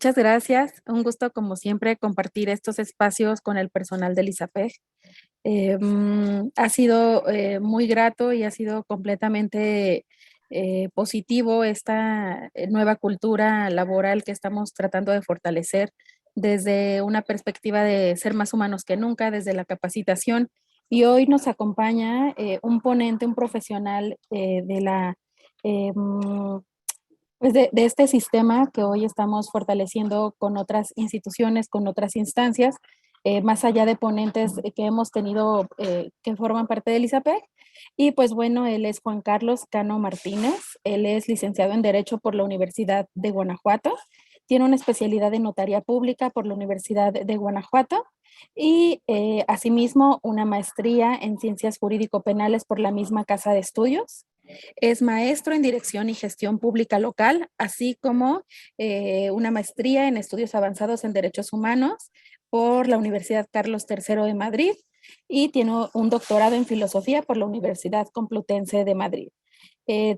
Muchas gracias. Un gusto, como siempre, compartir estos espacios con el personal del ISAPEG. Ha sido muy grato y ha sido completamente positivo esta nueva cultura laboral que estamos tratando de fortalecer desde una perspectiva de ser más humanos que nunca, desde la capacitación. Y hoy nos acompaña un ponente, un profesional de la pues de este sistema que hoy estamos fortaleciendo con otras instituciones, con otras instancias, más allá de ponentes que hemos tenido que forman parte del ISAPEC. Y pues bueno, él es Juan Carlos Cano Martínez, él es licenciado en Derecho por la Universidad de Guanajuato, tiene una especialidad en Notaría Pública por la Universidad de Guanajuato y asimismo una maestría en Ciencias Jurídico-Penales por la misma Casa de Estudios. Es maestro en Dirección y Gestión Pública Local, así como una maestría en Estudios Avanzados en Derechos Humanos por la Universidad Carlos III de Madrid y tiene un doctorado en Filosofía por la Universidad Complutense de Madrid.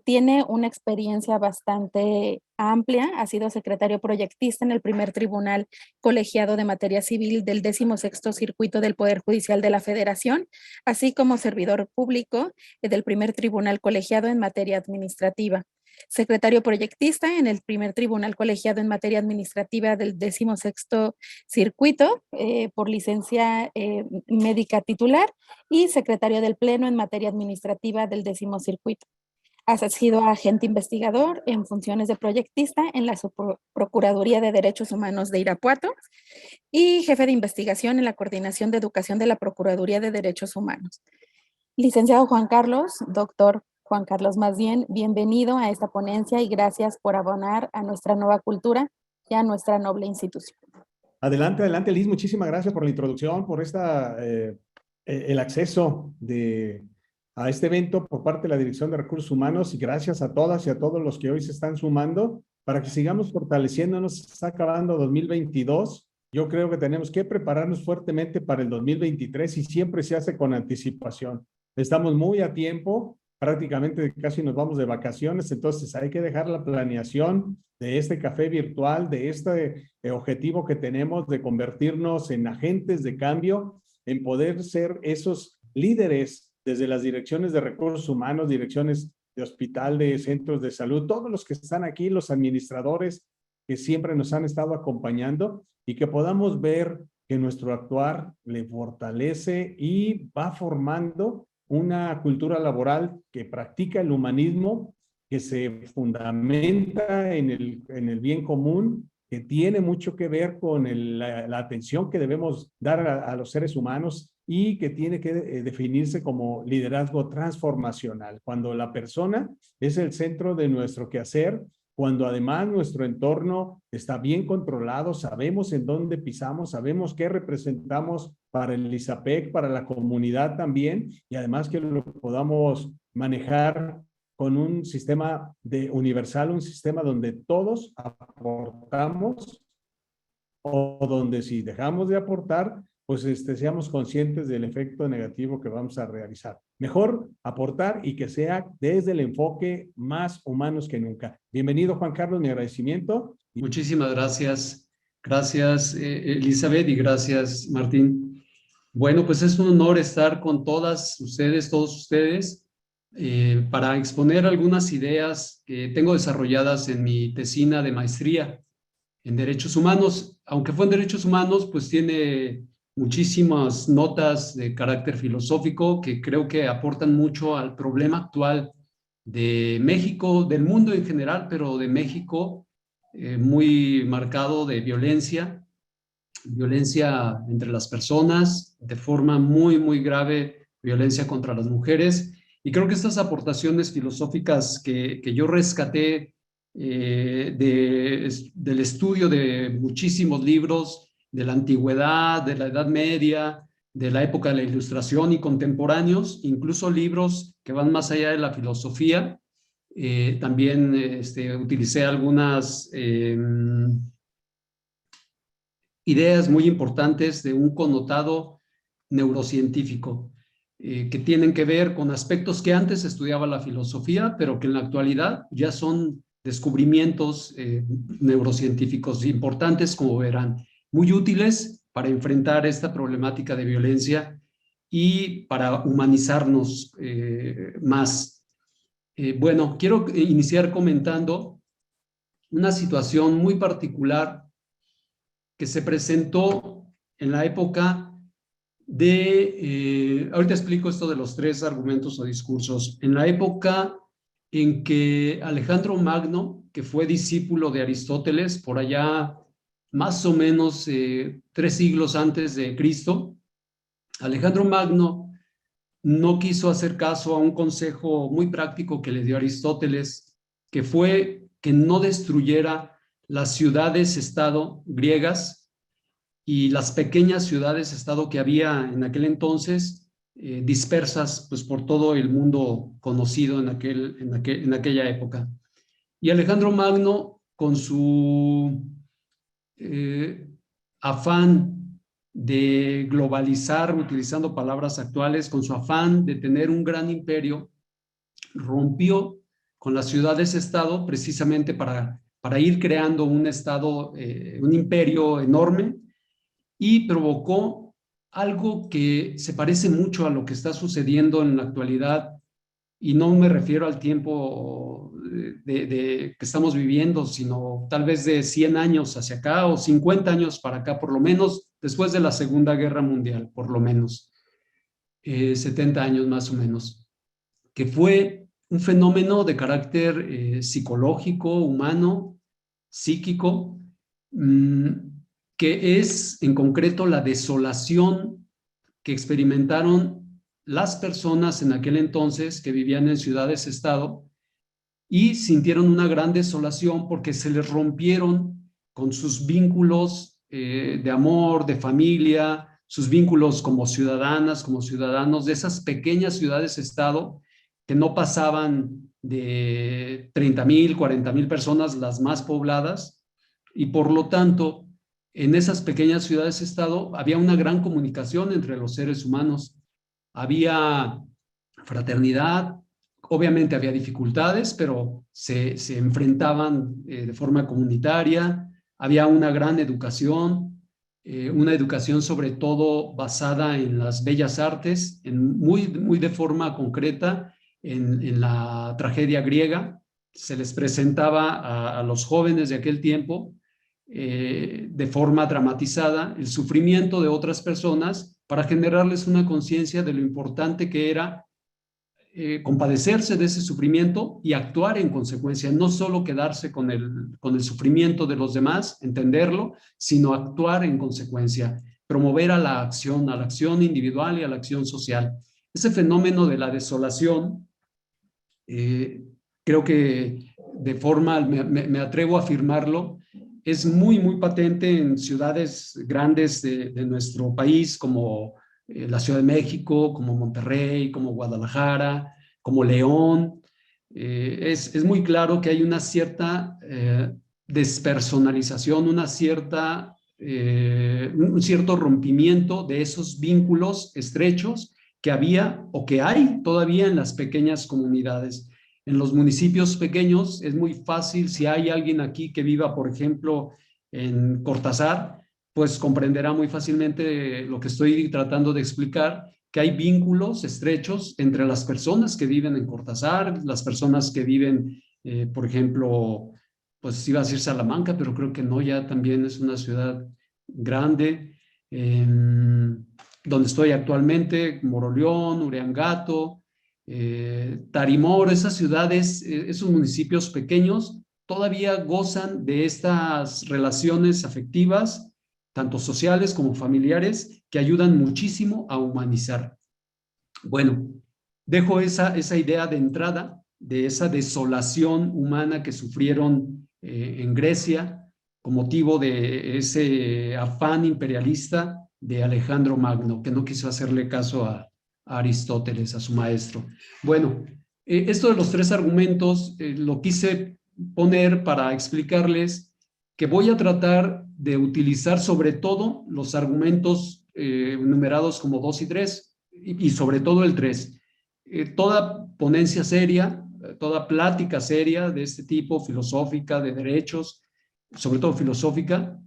Tiene una experiencia bastante amplia, ha sido secretario proyectista en el primer tribunal colegiado de materia civil del 16º Circuito del Poder Judicial de la Federación, así como servidor público del primer tribunal colegiado en materia administrativa. Secretario proyectista en el primer tribunal colegiado en materia administrativa del 16º Circuito por licencia médica titular y secretario del Pleno en materia administrativa del 10º Circuito. Ha sido agente investigador en funciones de proyectista en la Procuraduría de Derechos Humanos de Irapuato y jefe de investigación en la Coordinación de Educación de la Procuraduría de Derechos Humanos. Licenciado Juan Carlos, doctor Juan Carlos más bien, bienvenido a esta ponencia y gracias por abonar a nuestra nueva cultura y a nuestra noble institución. Adelante, adelante, Liz. Muchísimas gracias por la introducción, por el acceso a este evento por parte de la Dirección de Recursos Humanos y gracias a todas y a todos los que hoy se están sumando para que sigamos fortaleciéndonos. Se está acabando 2022. Yo creo que tenemos que prepararnos fuertemente para el 2023 y siempre se hace con anticipación. Estamos muy a tiempo, prácticamente casi nos vamos de vacaciones, entonces hay que dejar la planeación de este café virtual, de este objetivo que tenemos de convertirnos en agentes de cambio, en poder ser esos líderes desde las direcciones de recursos humanos, direcciones de hospital, de centros de salud, todos los que están aquí, los administradores que siempre nos han estado acompañando y que podamos ver que nuestro actuar le fortalece y va formando una cultura laboral que practica el humanismo, que se fundamenta en el bien común, que tiene mucho que ver con la atención que debemos dar a los seres humanos y que tiene que definirse como liderazgo transformacional, cuando la persona es el centro de nuestro quehacer, cuando además nuestro entorno está bien controlado, sabemos en dónde pisamos, sabemos qué representamos para el ISAPEC, para la comunidad también, y además que lo podamos manejar con un sistema universal, un sistema donde todos aportamos o donde si dejamos de aportar, pues seamos conscientes del efecto negativo que vamos a realizar. Mejor aportar y que sea desde el enfoque más humanos que nunca. Bienvenido, Juan Carlos, mi agradecimiento. Muchísimas gracias. Gracias, Elizabeth, y gracias, Martín. Bueno, pues es un honor estar con todas ustedes, todos ustedes, para exponer algunas ideas que tengo desarrolladas en mi tesina de maestría en Derechos Humanos. Aunque fue en Derechos Humanos, pues tiene muchísimas notas de carácter filosófico que creo que aportan mucho al problema actual de México, del mundo en general, pero de México, muy marcado de violencia entre las personas, de forma muy, muy grave, violencia contra las mujeres. Y creo que estas aportaciones filosóficas que yo rescaté del estudio de muchísimos libros de la antigüedad, de la Edad Media, de la época de la Ilustración y contemporáneos, incluso libros que van más allá de la filosofía. También utilicé algunas ideas muy importantes de un connotado neurocientífico que tienen que ver con aspectos que antes estudiaba la filosofía, pero que en la actualidad ya son descubrimientos neurocientíficos importantes, como verán, muy útiles para enfrentar esta problemática de violencia y para humanizarnos más. Bueno, quiero iniciar comentando una situación muy particular que se presentó en la época de, ahorita explico esto de los 3 argumentos o discursos, en la época en que Alejandro Magno, que fue discípulo de Aristóteles, por allá más o menos 3 siglos antes de Cristo, Alejandro Magno no quiso hacer caso a un consejo muy práctico que le dio Aristóteles, que fue que no destruyera las ciudades-estado griegas y las pequeñas ciudades-estado que había en aquel entonces, dispersas pues, por todo el mundo conocido en aquella época. Y Alejandro Magno, con su afán de globalizar, utilizando palabras actuales, con su afán de tener un gran imperio, rompió con las ciudades-estado precisamente para ir creando un estado, un imperio enorme, y provocó algo que se parece mucho a lo que está sucediendo en la actualidad, y no me refiero al tiempo que estamos viviendo, sino tal vez de 100 años hacia acá o 50 años para acá, por lo menos después de la Segunda Guerra Mundial, por lo menos 70 años más o menos, que fue un fenómeno de carácter psicológico, humano, psíquico, que es en concreto la desolación que experimentaron las personas en aquel entonces que vivían en ciudades-estado y sintieron una gran desolación porque se les rompieron con sus vínculos de amor, de familia, sus vínculos como ciudadanas, como ciudadanos de esas pequeñas ciudades-estado que no pasaban de 30,000, 40,000 personas, las más pobladas, y por lo tanto, en esas pequeñas ciudades-estado había una gran comunicación entre los seres humanos. Había fraternidad, obviamente había dificultades, pero se enfrentaban de forma comunitaria. Había una gran educación, una educación sobre todo basada en las bellas artes, muy de forma concreta en la tragedia griega. Se les presentaba a los jóvenes de aquel tiempo de forma dramatizada el sufrimiento de otras personas para generarles una conciencia de lo importante que era compadecerse de ese sufrimiento y actuar en consecuencia, no solo quedarse con el sufrimiento de los demás, entenderlo, sino actuar en consecuencia, promover a la acción individual y a la acción social. Ese fenómeno de la desolación, creo que de forma, me atrevo a afirmarlo, es muy patente en ciudades grandes de nuestro país, como la Ciudad de México, como Monterrey, como Guadalajara, como León. Es muy claro que hay una cierta despersonalización, un cierto rompimiento de esos vínculos estrechos que había o que hay todavía en las pequeñas comunidades. En los municipios pequeños es muy fácil, si hay alguien aquí que viva, por ejemplo, en Cortázar, pues comprenderá muy fácilmente lo que estoy tratando de explicar, que hay vínculos estrechos entre las personas que viven en Cortázar, las personas que viven, por ejemplo, pues iba a decir Salamanca, pero creo que no, ya también es una ciudad grande, donde estoy actualmente, Moroleón, Uriangato, Tarimoro. Esas ciudades, esos municipios pequeños, todavía gozan de estas relaciones afectivas, tanto sociales como familiares, que ayudan muchísimo a humanizar. Bueno, dejo esa idea de entrada, de esa desolación humana que sufrieron en Grecia, con motivo de ese afán imperialista de Alejandro Magno, que no quiso hacerle caso a Aristóteles, a su maestro. Bueno, esto de los 3 argumentos lo quise poner para explicarles que voy a tratar de utilizar sobre todo los argumentos numerados como 2 y 3, y sobre todo el 3. Toda ponencia seria toda plática seria de este tipo, filosófica, de derechos, sobre todo filosófica,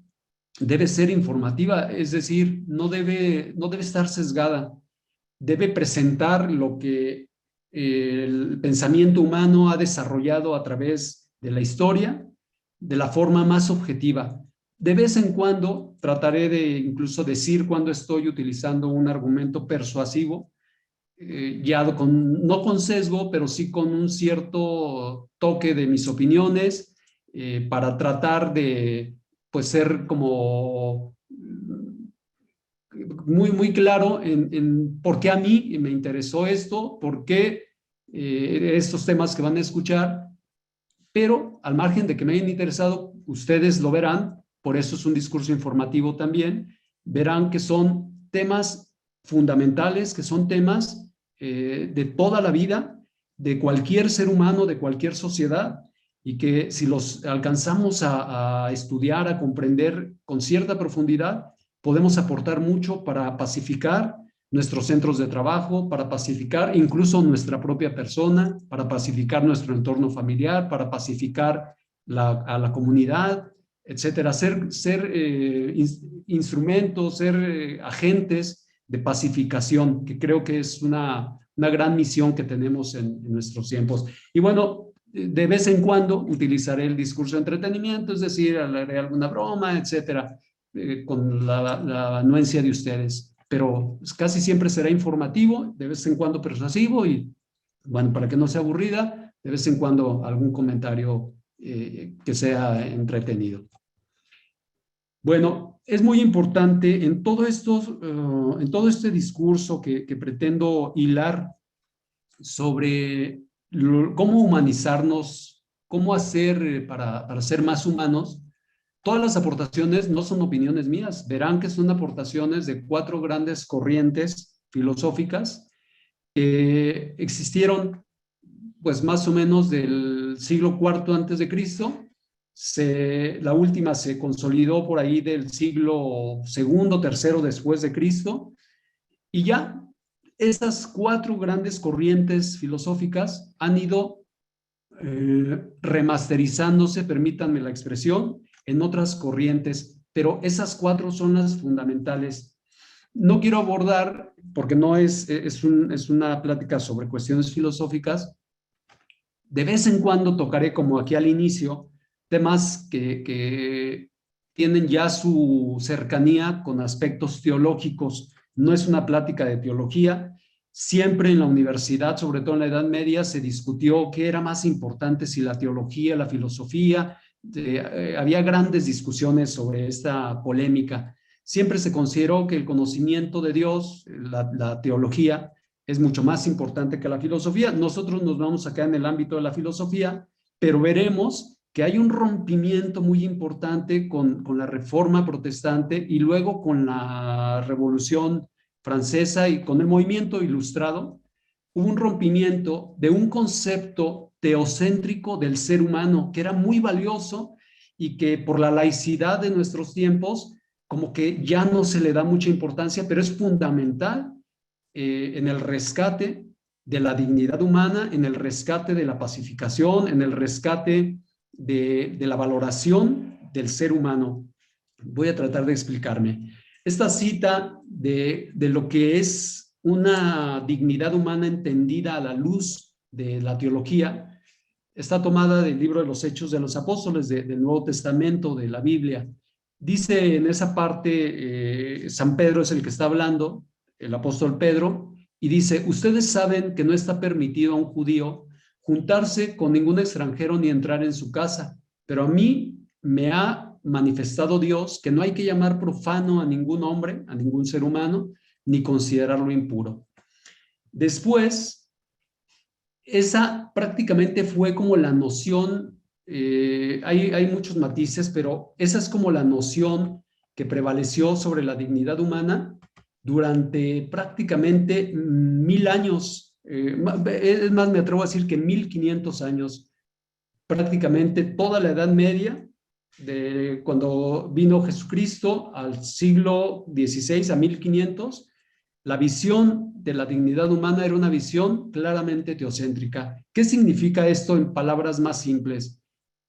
debe ser informativa, es decir, no debe estar sesgada, debe presentar lo que el pensamiento humano ha desarrollado a través de la historia de la forma más objetiva. De vez en cuando trataré de incluso decir cuando estoy utilizando un argumento persuasivo, guiado no con sesgo, pero sí con un cierto toque de mis opiniones, para tratar de pues ser como muy claro en por qué a mí me interesó esto, por qué estos temas que van a escuchar, pero al margen de que me hayan interesado, ustedes lo verán, por eso es un discurso informativo también, verán que son temas fundamentales, que son temas de toda la vida, de cualquier ser humano, de cualquier sociedad, y que si los alcanzamos a estudiar, a comprender con cierta profundidad, podemos aportar mucho para pacificar nuestros centros de trabajo, para pacificar incluso nuestra propia persona, para pacificar nuestro entorno familiar, para pacificar a la comunidad, etcétera. Ser instrumentos, ser agentes de pacificación, que creo que es una gran misión que tenemos en nuestros tiempos. Y bueno, de vez en cuando utilizaré el discurso de entretenimiento, es decir, haré alguna broma, etcétera, con la anuencia de ustedes, pero casi siempre será informativo, de vez en cuando persuasivo y, bueno, para que no sea aburrida, de vez en cuando algún comentario que sea entretenido. Bueno, es muy importante en todo este discurso que pretendo hilar sobre cómo humanizarnos, cómo hacer para ser más humanos. Todas las aportaciones no son opiniones mías, verán que son aportaciones de 4 grandes corrientes filosóficas que existieron pues más o menos del siglo IV antes de Cristo. La última se consolidó por ahí del siglo II, III después de Cristo, y ya esas 4 grandes corrientes filosóficas han ido remasterizándose, permítanme la expresión, en otras corrientes, pero esas 4 son las fundamentales. No quiero abordar, porque no es una plática sobre cuestiones filosóficas, de vez en cuando tocaré, como aquí al inicio, temas que tienen ya su cercanía con aspectos teológicos. No es una plática de teología. Siempre en la universidad, sobre todo en la Edad Media, se discutió qué era más importante, si la teología, la filosofía. Había grandes discusiones sobre esta polémica. Siempre se consideró que el conocimiento de Dios, la teología, es mucho más importante que la filosofía. Nosotros nos vamos a quedar en el ámbito de la filosofía, pero veremos que hay un rompimiento muy importante con la Reforma Protestante y luego con la Revolución Francesa y con el movimiento ilustrado. Hubo un rompimiento de un concepto teocéntrico del ser humano que era muy valioso y que por la laicidad de nuestros tiempos como que ya no se le da mucha importancia, pero es fundamental en el rescate de la dignidad humana, en el rescate de la pacificación, en el rescate de la valoración del ser humano. Voy a tratar de explicarme. Esta cita de lo que es una dignidad humana entendida a la luz de la teología está tomada del libro de los Hechos de los Apóstoles, del Nuevo Testamento, de la Biblia. Dice en esa parte, San Pedro es el que está hablando, el apóstol Pedro, y dice: ustedes saben que no está permitido a un judío juntarse con ningún extranjero ni entrar en su casa, pero a mí me ha manifestado Dios que no hay que llamar profano a ningún hombre, a ningún ser humano, ni considerarlo impuro. Después, esa prácticamente fue como la noción, hay muchos matices, pero esa es como la noción que prevaleció sobre la dignidad humana durante prácticamente 1000 años, es más, me atrevo a decir que 1500 años, prácticamente toda la Edad Media, de cuando vino Jesucristo al siglo XVI a 1500, La visión de la dignidad humana era una visión claramente teocéntrica. ¿Qué significa esto en palabras más simples?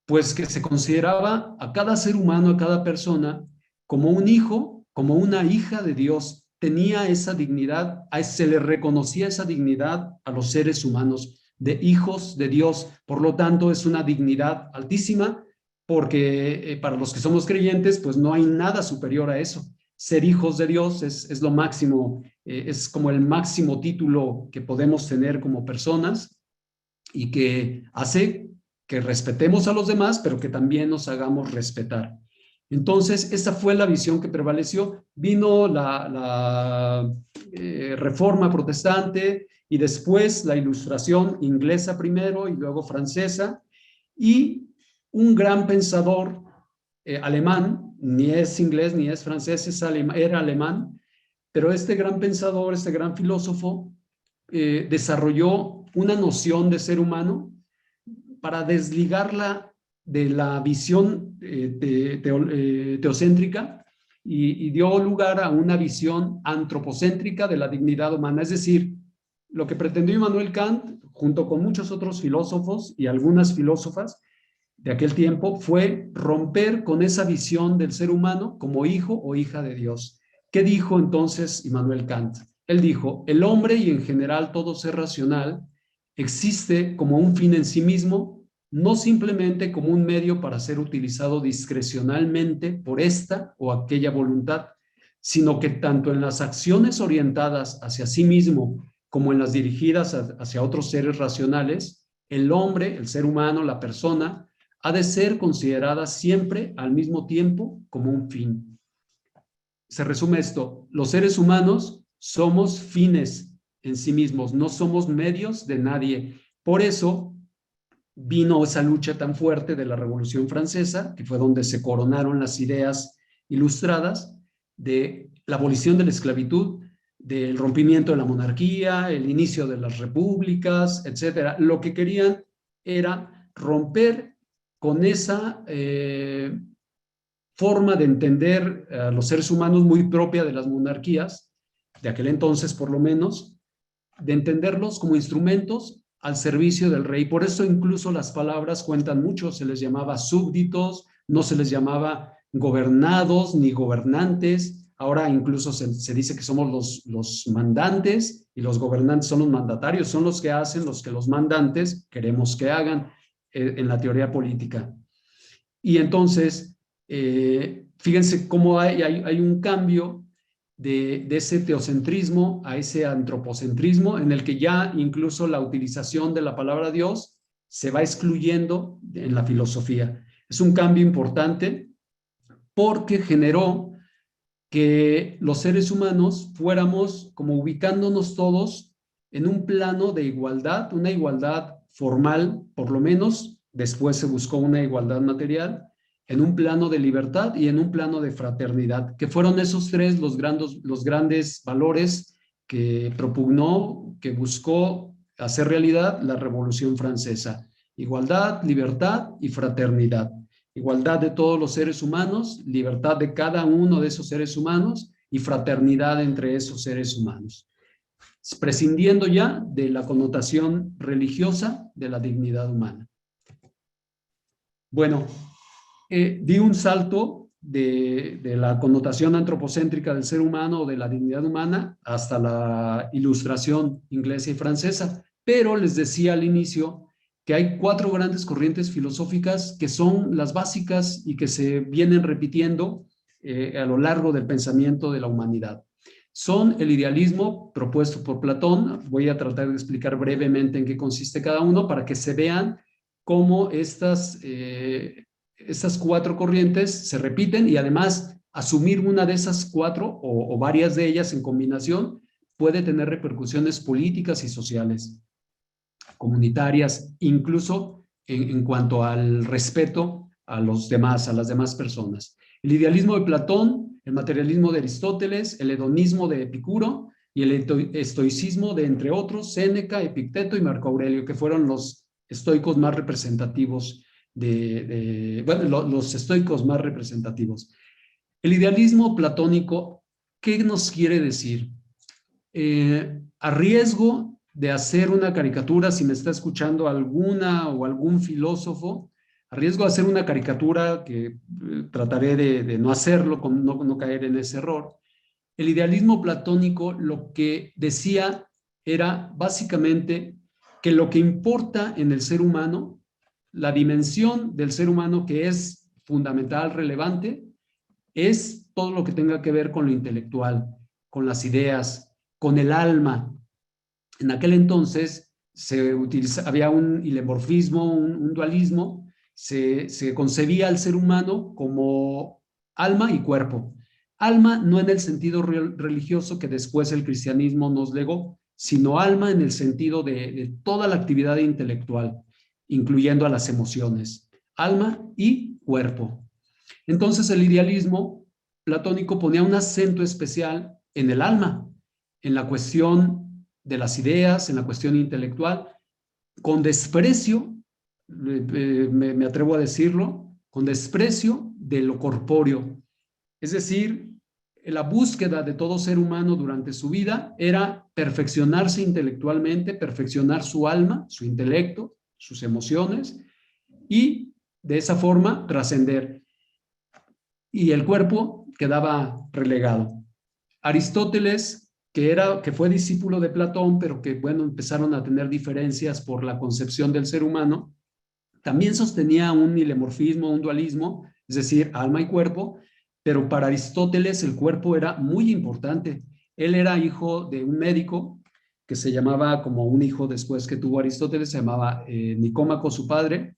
Pues que se consideraba a cada ser humano, a cada persona, como un hijo, como una hija de Dios. Tenía esa dignidad, se le reconocía esa dignidad a los seres humanos, de hijos de Dios. Por lo tanto, es una dignidad altísima, porque para los que somos creyentes, pues no hay nada superior a eso. Ser hijos de Dios es lo máximo, es como el máximo título que podemos tener como personas, y que hace que respetemos a los demás, pero que también nos hagamos respetar. Entonces, esa fue la visión que prevaleció. Vino la Reforma Protestante y después la Ilustración inglesa primero y luego francesa, y un gran pensador alemán, ni es inglés ni es francés, era alemán, pero este gran pensador, este gran filósofo, desarrolló una noción de ser humano para desligarla de la visión teocéntrica, y dio lugar a una visión antropocéntrica de la dignidad humana. Es decir, lo que pretendió Immanuel Kant, junto con muchos otros filósofos y algunas filósofas de aquel tiempo, fue romper con esa visión del ser humano como hijo o hija de Dios. ¿Qué dijo entonces Immanuel Kant? Él dijo: el hombre, y en general todo ser racional, existe como un fin en sí mismo, no simplemente como un medio para ser utilizado discrecionalmente por esta o aquella voluntad, sino que tanto en las acciones orientadas hacia sí mismo como en las dirigidas hacia otros seres racionales, el hombre, el ser humano, la persona, ha de ser considerada siempre al mismo tiempo como un fin. Se resume esto: los seres humanos somos fines en sí mismos, no somos medios de nadie. Por eso vino esa lucha tan fuerte de la Revolución Francesa, que fue donde se coronaron las ideas ilustradas de la abolición de la esclavitud, del rompimiento de la monarquía, el inicio de las repúblicas, etcétera. Lo que querían era romper con esa forma de entender a los seres humanos muy propia de las monarquías, de aquel entonces por lo menos, de entenderlos como instrumentos al servicio del rey. Por eso incluso las palabras cuentan mucho. Se les llamaba súbditos, no se les llamaba gobernados ni gobernantes. Ahora incluso se dice que somos los mandantes, y los gobernantes son los mandatarios, son los que hacen, los que los mandantes queremos que hagan en la teoría política. Y entonces, fíjense cómo hay un cambio de ese teocentrismo a ese antropocentrismo, en el que ya incluso la utilización de la palabra Dios se va excluyendo en la filosofía. Es un cambio importante porque generó que los seres humanos fuéramos como ubicándonos todos en un plano de igualdad, una igualdad formal por lo menos, después se buscó una igualdad material, en un plano de libertad y en un plano de fraternidad, que fueron esos tres los grandes valores que propugnó, que buscó hacer realidad la Revolución Francesa: igualdad, libertad y fraternidad. Igualdad de todos los seres humanos, libertad de cada uno de esos seres humanos y fraternidad entre esos seres humanos, prescindiendo ya de la connotación religiosa de la dignidad humana. Bueno, di un salto de la connotación antropocéntrica del ser humano o de la dignidad humana hasta la Ilustración inglesa y francesa, pero les decía al inicio que hay 4 grandes corrientes filosóficas que son las básicas y que se vienen repitiendo a lo largo del pensamiento de la humanidad. Son el idealismo propuesto por Platón. Voy a tratar de explicar brevemente en qué consiste cada uno para que se vean cómo estas 4 corrientes se repiten, y además asumir una de esas 4 o varias de ellas en combinación puede tener repercusiones políticas y sociales, comunitarias, incluso en cuanto al respeto a los demás, a las demás personas. El idealismo de Platón, el materialismo de Aristóteles, el hedonismo de Epicuro y el estoicismo de, entre otros, Séneca, Epicteto y Marco Aurelio, que fueron los estoicos más representativos los estoicos más representativos. El idealismo platónico, ¿qué nos quiere decir? a riesgo de hacer una caricatura, si me está escuchando alguna o algún filósofo, a riesgo de hacer una caricatura que trataré de no hacerlo, no caer en ese error. El idealismo platónico lo que decía era básicamente que lo que importa en el ser humano, la dimensión del ser humano que es fundamental, relevante, es todo lo que tenga que ver con lo intelectual, con las ideas, con el alma. En aquel entonces había un ilemorfismo, un dualismo, se concebía al ser humano como alma y cuerpo. Alma no en el sentido religioso que después el cristianismo nos legó, sino alma en el sentido de toda la actividad intelectual, incluyendo a las emociones. Alma y cuerpo. Entonces el idealismo platónico ponía un acento especial en el alma, en la cuestión de las ideas, en la cuestión intelectual, con desprecio, me atrevo a decirlo, con desprecio de lo corpóreo. Es decir, la búsqueda de todo ser humano durante su vida era perfeccionarse intelectualmente, perfeccionar su alma, su intelecto, sus emociones, y de esa forma trascender. Y el cuerpo quedaba relegado. Aristóteles, que fue discípulo de Platón, pero que, bueno, empezaron a tener diferencias por la concepción del ser humano, también sostenía un ilemorfismo, un dualismo, es decir, alma y cuerpo, pero para Aristóteles el cuerpo era muy importante. Él era hijo de un médico que se llamaba, como un hijo después que tuvo Aristóteles, se llamaba Nicómaco, su padre.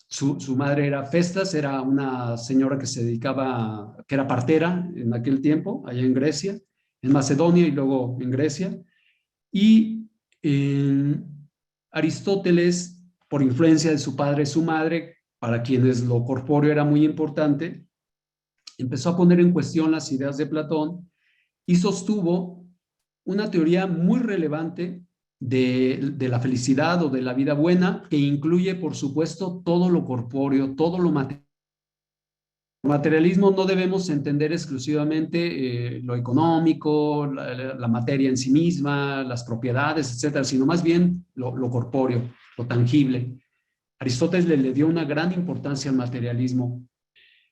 Su madre era Festas, era una señora que se dedicaba, que era partera en aquel tiempo, allá en Grecia, en Macedonia y luego en Grecia. Y Aristóteles, por influencia de su padre y su madre, para quienes lo corpóreo era muy importante, empezó a poner en cuestión las ideas de Platón y sostuvo una teoría muy relevante de la felicidad o de la vida buena, que incluye, por supuesto, todo lo corpóreo, todo lo material. El materialismo no debemos entender exclusivamente lo económico, la materia en sí misma, las propiedades, etcétera, sino más bien lo corpóreo, lo tangible. Aristóteles le dio una gran importancia al materialismo.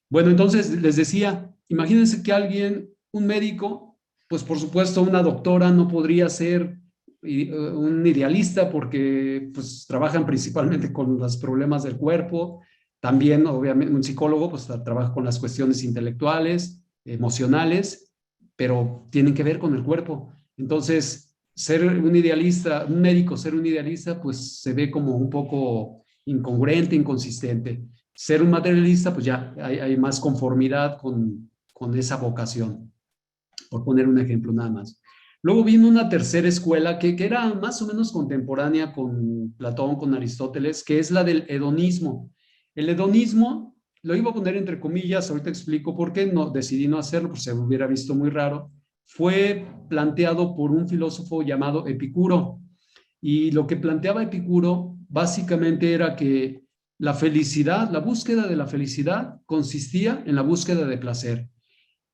Bueno, entonces les decía, imagínense que alguien, un médico, pues por supuesto una doctora no podría ser un idealista porque pues trabajan principalmente con los problemas del cuerpo. También, obviamente, un psicólogo pues trabaja con las cuestiones intelectuales, emocionales, pero tienen que ver con el cuerpo. Entonces, ser un idealista, un médico ser un idealista, pues se ve como un poco incongruente, inconsistente. Ser un materialista, pues ya hay más conformidad con esa vocación, por poner un ejemplo nada más. Luego vino una tercera escuela que era más o menos contemporánea con Platón, con Aristóteles, que es la del hedonismo. El hedonismo, lo iba a poner entre comillas, ahorita explico por qué decidí no hacerlo, pues se hubiera visto muy raro. Fue planteado por un filósofo llamado Epicuro. Y lo que planteaba Epicuro básicamente era que la felicidad, la búsqueda de la felicidad consistía en la búsqueda de placer.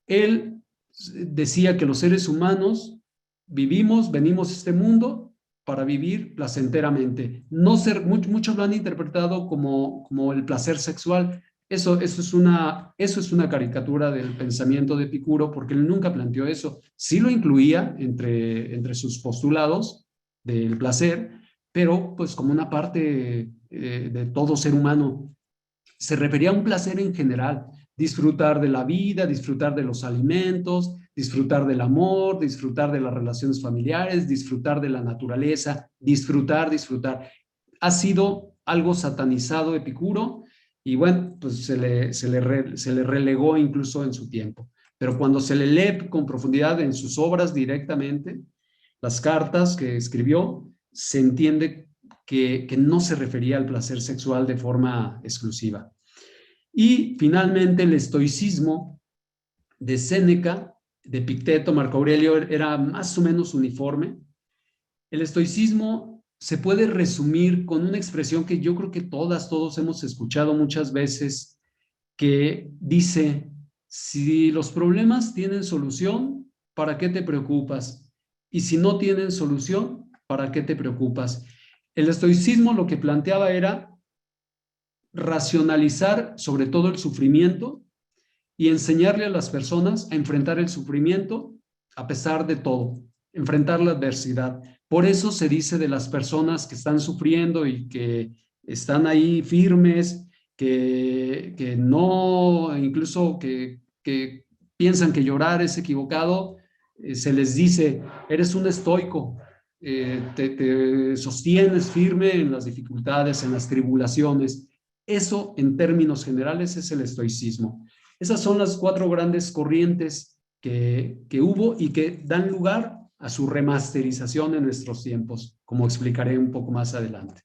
Él decía que los seres humanos venimos a este mundo para vivir placenteramente. No ser, muchos lo han interpretado como el placer sexual. Eso es una caricatura del pensamiento de Epicuro, porque él nunca planteó eso. Sí lo incluía entre sus postulados del placer, pero pues como una parte de todo ser humano. Se refería a un placer en general, disfrutar de la vida, disfrutar de los alimentos, disfrutar del amor, disfrutar de las relaciones familiares, disfrutar de la naturaleza, disfrutar. Ha sido algo satanizado Epicuro y bueno, pues se le relegó incluso en su tiempo. Pero cuando se le lee con profundidad en sus obras directamente, las cartas que escribió, se entiende que no se refería al placer sexual de forma exclusiva. Y finalmente el estoicismo de Séneca, de Epicteto, Marco Aurelio, era más o menos uniforme. El estoicismo se puede resumir con una expresión que yo creo que todos hemos escuchado muchas veces, que dice, si los problemas tienen solución, ¿para qué te preocupas? Y si no tienen solución, ¿para qué te preocupas? El estoicismo lo que planteaba era racionalizar sobre todo el sufrimiento y enseñarle a las personas a enfrentar el sufrimiento a pesar de todo, enfrentar la adversidad. Por eso se dice de las personas que están sufriendo y que están ahí firmes, que no, incluso que piensan que llorar es equivocado, se les dice, eres un estoico, te sostienes firme en las dificultades, en las tribulaciones. Eso, en términos generales, es el estoicismo. Esas son las 4 grandes corrientes que hubo y que dan lugar a su remasterización en nuestros tiempos, como explicaré un poco más adelante.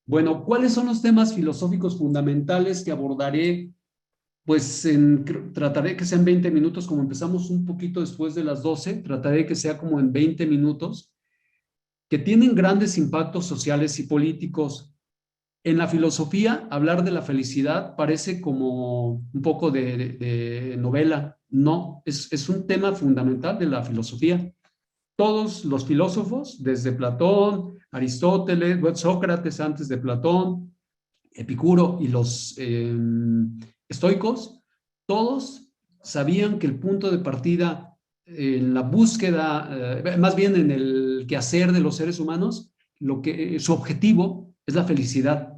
Bueno, ¿cuáles son los temas filosóficos fundamentales que abordaré? Pues trataré que sean 20 minutos, como empezamos un poquito después de las 12, trataré que sea como en 20 minutos, que tienen grandes impactos sociales y políticos. En la filosofía, hablar de la felicidad parece como un poco de novela. No, es un tema fundamental de la filosofía. Todos los filósofos, desde Platón, Aristóteles, Sócrates antes de Platón, Epicuro y los estoicos, todos sabían que el punto de partida en la búsqueda, más bien en el quehacer de los seres humanos, su objetivo es la felicidad.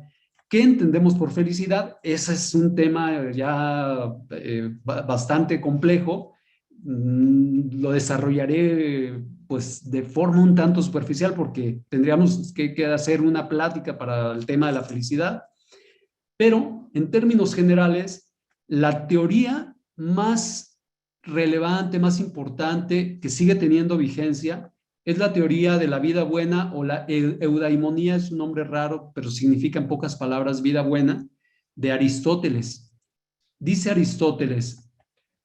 ¿Qué entendemos por felicidad? Ese es un tema ya bastante complejo. Lo desarrollaré pues de forma un tanto superficial porque tendríamos que hacer una plática para el tema de la felicidad. Pero en términos generales, la teoría más relevante, más importante, que sigue teniendo vigencia, es la teoría de la vida buena o la eudaimonía, es un nombre raro, pero significa en pocas palabras vida buena, de Aristóteles. Dice Aristóteles,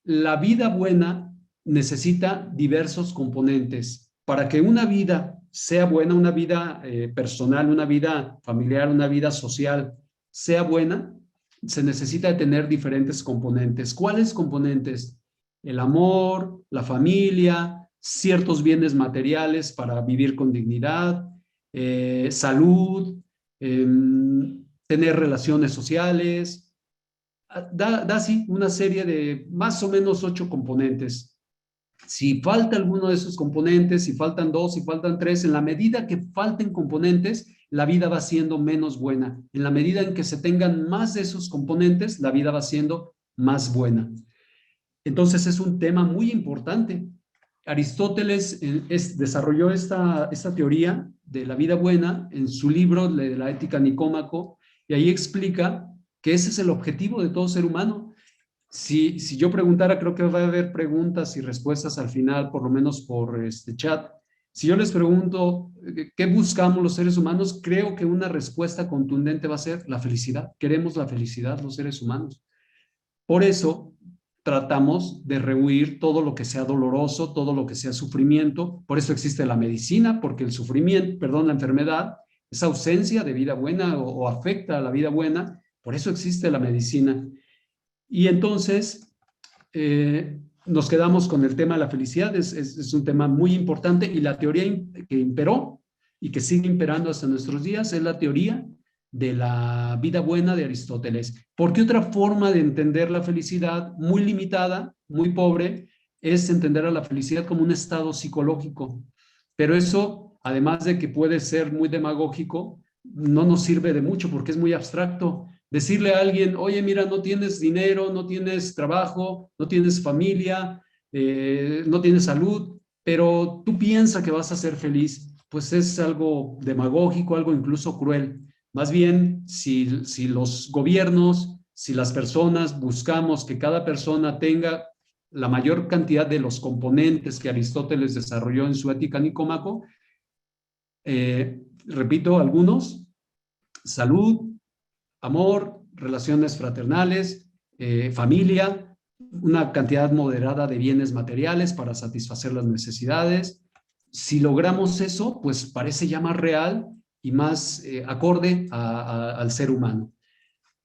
la vida buena necesita diversos componentes. Para que una vida sea buena, una vida personal, una vida familiar, una vida social, sea buena, se necesita de tener diferentes componentes. ¿Cuáles componentes? El amor, la familia, ciertos bienes materiales para vivir con dignidad, salud, tener relaciones sociales. Da así una serie de más o menos 8 componentes. Si falta alguno de esos componentes, si faltan 2, si faltan 3, en la medida que falten componentes, la vida va siendo menos buena. En la medida en que se tengan más de esos componentes, la vida va siendo más buena. Entonces es un tema muy importante. Aristóteles desarrolló esta teoría de la vida buena en su libro de la Ética Nicómaco y ahí explica que ese es el objetivo de todo ser humano. Si yo preguntara, creo que va a haber preguntas y respuestas al final, por lo menos por este chat. Si yo les pregunto, ¿qué buscamos los seres humanos? Creo que una respuesta contundente va a ser la felicidad. Queremos la felicidad los seres humanos. Por eso tratamos de rehuir todo lo que sea doloroso, todo lo que sea sufrimiento. Por eso existe la medicina, porque el sufrimiento, perdón, la enfermedad, es ausencia de vida buena o afecta a la vida buena. Por eso existe la medicina. Y entonces nos quedamos con el tema de la felicidad, es un tema muy importante y la teoría que imperó y que sigue imperando hasta nuestros días es la teoría de la vida buena de Aristóteles. Porque otra forma de entender la felicidad, muy limitada, muy pobre, es entender a la felicidad como un estado psicológico. Pero eso, además de que puede ser muy demagógico, no nos sirve de mucho porque es muy abstracto. Decirle a alguien, oye, mira, no tienes dinero, no tienes trabajo, no tienes familia, no tienes salud, pero tú piensas que vas a ser feliz, pues es algo demagógico, algo incluso cruel. Más bien, si los gobiernos, si las personas buscamos que cada persona tenga la mayor cantidad de los componentes que Aristóteles desarrolló en su Ética Nicómaco, repito algunos: salud, amor, relaciones fraternales, familia, una cantidad moderada de bienes materiales para satisfacer las necesidades. Si logramos eso, pues parece ya más real y más acorde al ser humano.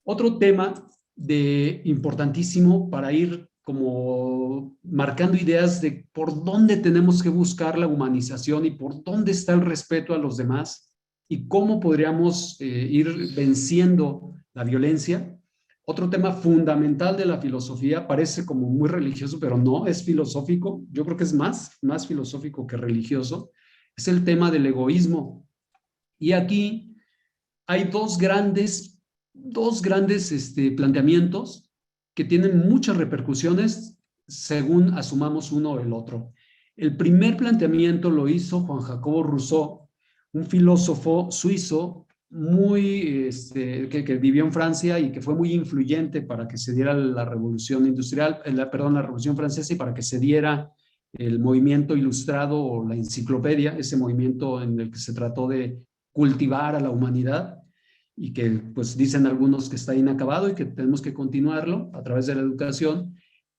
Otro tema importantísimo para ir como marcando ideas de por dónde tenemos que buscar la humanización y por dónde está el respeto a los demás y cómo podríamos ir venciendo la violencia. Otro tema fundamental de la filosofía, parece como muy religioso, pero no, es filosófico. Yo creo que es más filosófico que religioso. Es el tema del egoísmo. Y aquí hay dos grandes planteamientos que tienen muchas repercusiones según asumamos uno o el otro. El primer planteamiento lo hizo Juan Jacobo Rousseau, un filósofo suizo que vivió en Francia y que fue muy influyente para que se diera la revolución industrial, la revolución francesa y para que se diera el movimiento ilustrado o la enciclopedia, ese movimiento en el que se trató de cultivar a la humanidad y que pues dicen algunos que está inacabado y que tenemos que continuarlo a través de la educación.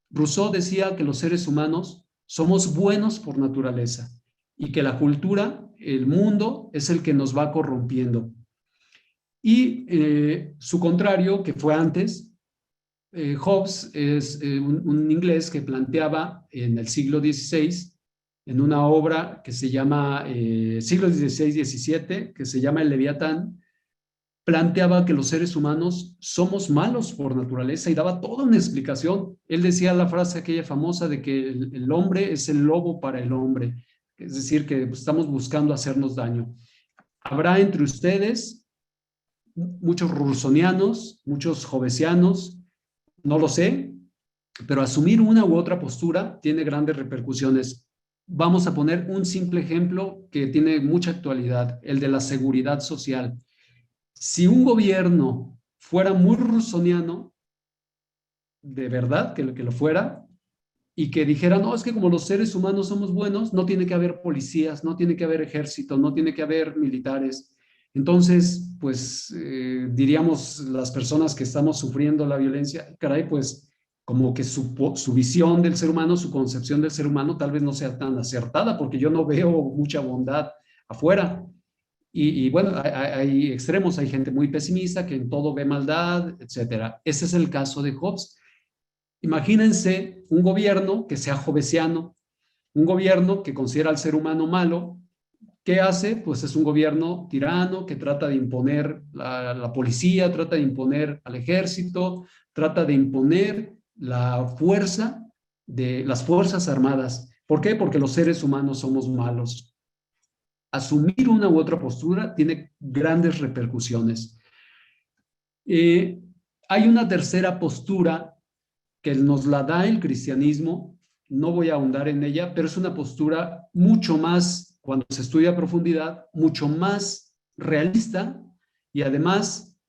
Rousseau decía que los seres humanos somos buenos por naturaleza y que la cultura, el mundo, es el que nos va corrompiendo. Y su contrario, que fue antes, Hobbes es un inglés que planteaba en el siglo XVI, en una obra que se llama siglo XVI-XVII, que se llama El Leviatán, planteaba que los seres humanos somos malos por naturaleza y daba toda una explicación. Él decía la frase aquella famosa de que el hombre es el lobo para el hombre, es decir, que estamos buscando hacernos daño. Habrá entre ustedes muchos rusonianos, muchos jovesianos, no lo sé, pero asumir una u otra postura tiene grandes repercusiones. Vamos a poner un simple ejemplo que tiene mucha actualidad, el de la seguridad social. Si un gobierno fuera muy rusoniano, de verdad que lo fuera, y que dijera, no, es que como los seres humanos somos buenos, no tiene que haber policías, no tiene que haber ejército, no tiene que haber militares. Entonces, pues diríamos las personas que estamos sufriendo la violencia, caray, pues como que su visión del ser humano, su concepción del ser humano tal vez no sea tan acertada, porque yo no veo mucha bondad afuera. Y bueno, hay extremos, hay gente muy pesimista que en todo ve maldad, etcétera. Ese es el caso de Hobbes. Imagínense un gobierno que sea hobbesiano, un gobierno que considera al ser humano malo. ¿Qué hace? Pues es un gobierno tirano que trata de imponer la policía, trata de imponer al ejército, trata de imponer la fuerza de las Fuerzas Armadas. ¿Por qué? Porque los seres humanos somos malos. Asumir una u otra postura tiene grandes repercusiones. Hay una tercera postura que nos la da el cristianismo, no voy a ahondar en ella, pero es una postura mucho más, cuando se estudia a profundidad, mucho más realista y además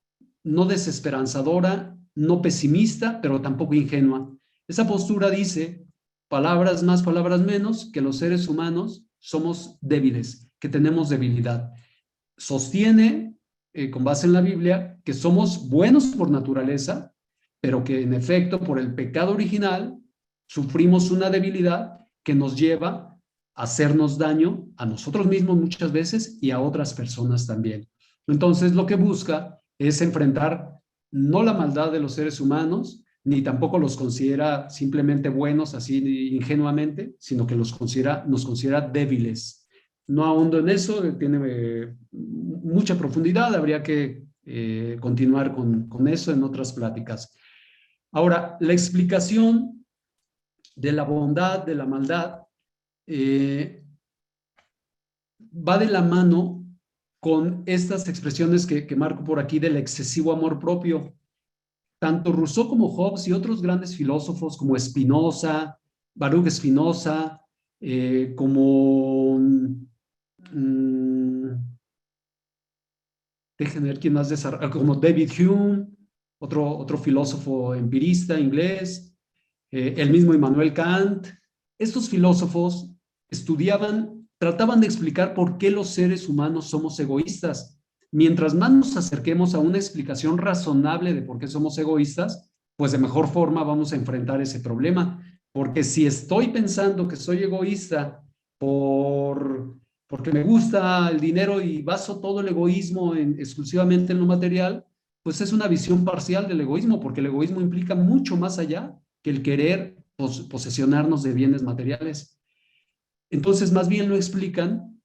no desesperanzadora, no pesimista, pero tampoco ingenua. Esa postura dice, palabras más, palabras menos, que los seres humanos somos débiles, que tenemos debilidad. Sostiene, con base en la Biblia, que somos buenos por naturaleza, pero que en efecto por el pecado original sufrimos una debilidad que nos lleva a hacernos daño a nosotros mismos muchas veces y a otras personas también. Entonces lo que busca es enfrentar no la maldad de los seres humanos, ni tampoco los considera simplemente buenos así ingenuamente, sino que nos considera débiles. No ahondo en eso, tiene mucha profundidad, habría que continuar con eso en otras pláticas. Ahora, la explicación de la bondad, de la maldad, va de la mano con estas expresiones que marco por aquí del excesivo amor propio. Tanto Rousseau como Hobbes y otros grandes filósofos como Spinoza, Baruch Spinoza, como déjenme ver quién más como David Hume, otro filósofo empirista inglés, el mismo Immanuel Kant. Estos filósofos trataban de explicar por qué los seres humanos somos egoístas. Mientras más nos acerquemos a una explicación razonable de por qué somos egoístas, pues de mejor forma vamos a enfrentar ese problema. Porque si estoy pensando que soy egoísta porque me gusta el dinero y baso todo el egoísmo exclusivamente en lo material, pues es una visión parcial del egoísmo, porque el egoísmo implica mucho más allá que el querer posesionarnos de bienes materiales. Entonces, más bien lo explican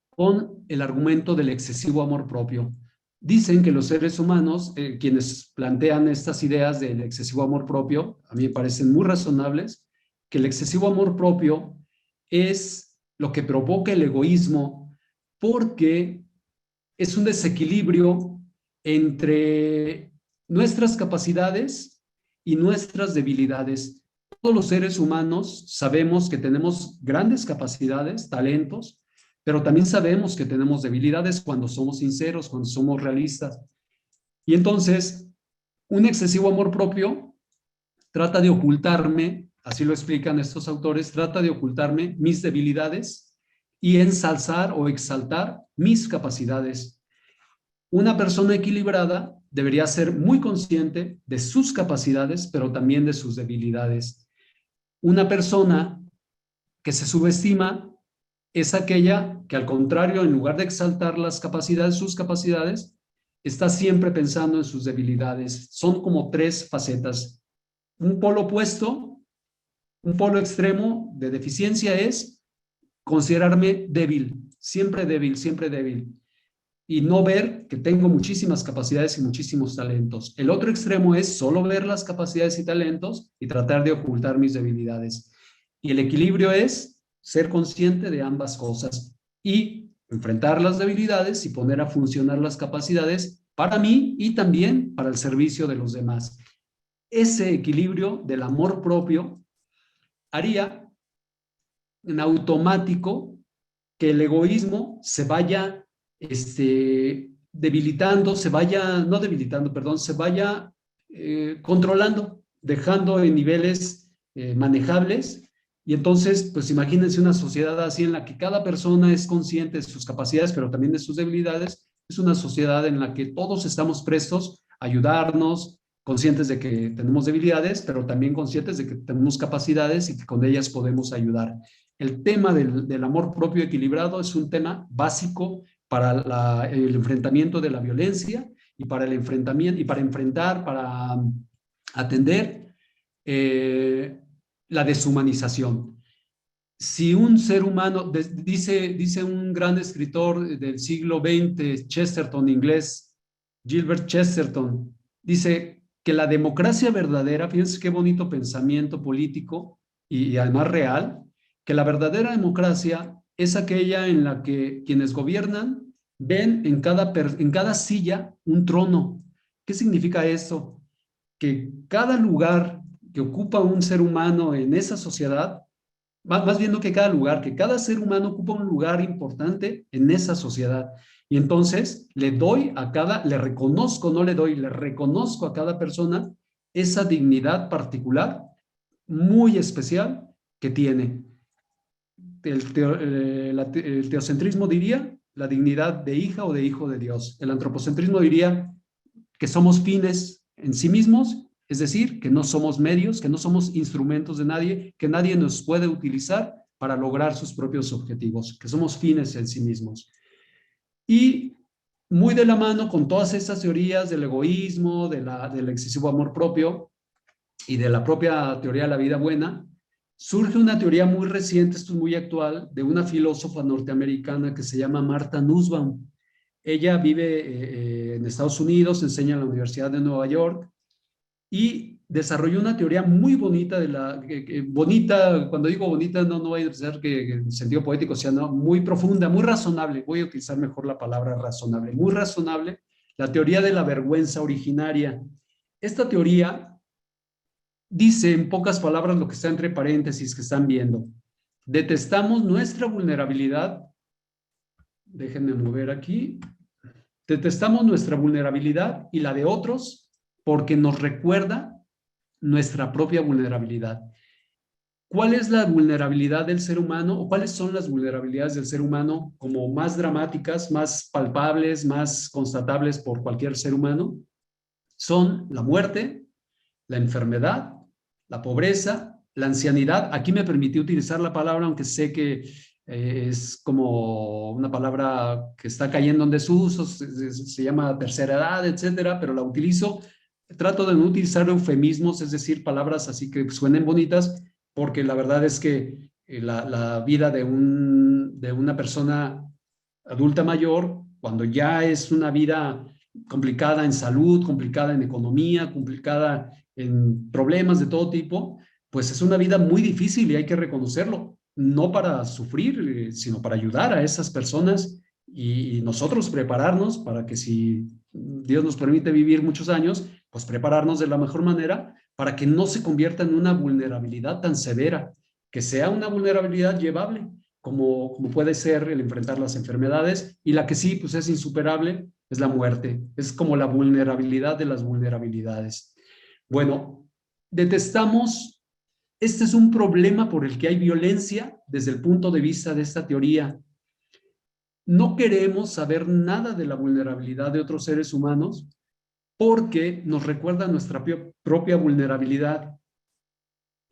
con el argumento del excesivo amor propio. Dicen que los seres humanos, quienes plantean estas ideas del excesivo amor propio, a mí me parecen muy razonables, que el excesivo amor propio es lo que provoca el egoísmo, porque es un desequilibrio entre nuestras capacidades y nuestras debilidades. Todos los seres humanos sabemos que tenemos grandes capacidades, talentos, pero también sabemos que tenemos debilidades cuando somos sinceros, cuando somos realistas. Y entonces, un excesivo amor propio trata de ocultarme, así lo explican estos autores, trata de ocultarme mis debilidades y ensalzar o exaltar mis capacidades. Una persona equilibrada debería ser muy consciente de sus capacidades, pero también de sus debilidades. Una persona que se subestima es aquella que, al contrario, en lugar de exaltar las capacidades, sus capacidades, está siempre pensando en sus debilidades. Son como tres facetas. Un polo opuesto, un polo extremo de deficiencia es considerarme débil, siempre débil, y no ver que tengo muchísimas capacidades y muchísimos talentos. El otro extremo es solo ver las capacidades y talentos y tratar de ocultar mis debilidades. Y el equilibrio es ser consciente de ambas cosas y enfrentar las debilidades y poner a funcionar las capacidades para mí y también para el servicio de los demás. Ese equilibrio del amor propio haría en automático que el egoísmo se vaya debilitando, no debilitando, perdón, se vaya controlando, dejando en niveles manejables. Y entonces, pues imagínense una sociedad así en la que cada persona es consciente de sus capacidades, pero también de sus debilidades. Es una sociedad en la que todos estamos prestos a ayudarnos, conscientes de que tenemos debilidades, pero también conscientes de que tenemos capacidades y que con ellas podemos ayudar. El tema del amor propio equilibrado es un tema básico para el enfrentamiento de la violencia y para el enfrentamiento y para enfrentar, para atender la deshumanización. Si un ser humano, dice un gran escritor del siglo XX, Chesterton, inglés, Gilbert Chesterton, dice que la democracia verdadera, fíjense qué bonito pensamiento político y además real, que la verdadera democracia es aquella en la que quienes gobiernan ven en cada silla un trono. ¿Qué significa esto? Que cada lugar que ocupa un ser humano en esa sociedad, más bien no que cada lugar, que cada ser humano ocupa un lugar importante en esa sociedad. Y entonces le reconozco, no le doy, le reconozco a cada persona esa dignidad particular, muy especial que tiene. El teocentrismo diría la dignidad de hija o de hijo de Dios. El antropocentrismo diría que somos fines en sí mismos, es decir, que no somos medios, que no somos instrumentos de nadie, que nadie nos puede utilizar para lograr sus propios objetivos, que somos fines en sí mismos. Y muy de la mano con todas estas teorías del egoísmo, del excesivo amor propio y de la propia teoría de la vida buena, surge una teoría muy reciente, esto es muy actual, de una filósofa norteamericana que se llama Martha Nussbaum. Ella vive en Estados Unidos, enseña en la Universidad de Nueva York y desarrolló una teoría muy bonita bonita, cuando digo bonita no voy a pensar que en sentido poético, sino muy profunda, muy razonable, voy a utilizar mejor la palabra razonable, muy razonable, la teoría de la vergüenza originaria. Esta teoría dice en pocas palabras lo que está entre paréntesis que están viendo. Detestamos nuestra vulnerabilidad. Déjenme mover aquí. Detestamos nuestra vulnerabilidad y la de otros porque nos recuerda nuestra propia vulnerabilidad. ¿Cuál es la vulnerabilidad del ser humano o cuáles son las vulnerabilidades del ser humano como más dramáticas, más palpables, más constatables por cualquier ser humano? Son la muerte, la enfermedad, la pobreza, la ancianidad. Aquí me permití utilizar la palabra, aunque sé que es como una palabra que está cayendo en desuso, se llama tercera edad, etcétera, pero la utilizo trato de no utilizar eufemismos, es decir, palabras así que suenen bonitas, porque la verdad es que la vida de una persona adulta mayor, cuando ya es una vida complicada en salud, complicada en economía, complicada en problemas de todo tipo, pues es una vida muy difícil y hay que reconocerlo, no para sufrir, sino para ayudar a esas personas y nosotros prepararnos para que si Dios nos permite vivir muchos años, pues prepararnos de la mejor manera para que no se convierta en una vulnerabilidad tan severa, que sea una vulnerabilidad llevable, como puede ser el enfrentar las enfermedades, y la que sí, pues es insuperable, es la muerte, es como la vulnerabilidad de las vulnerabilidades. Bueno, detestamos, este es un problema por el que hay violencia desde el punto de vista de esta teoría. No queremos saber nada de la vulnerabilidad de otros seres humanos porque nos recuerda nuestra propia vulnerabilidad.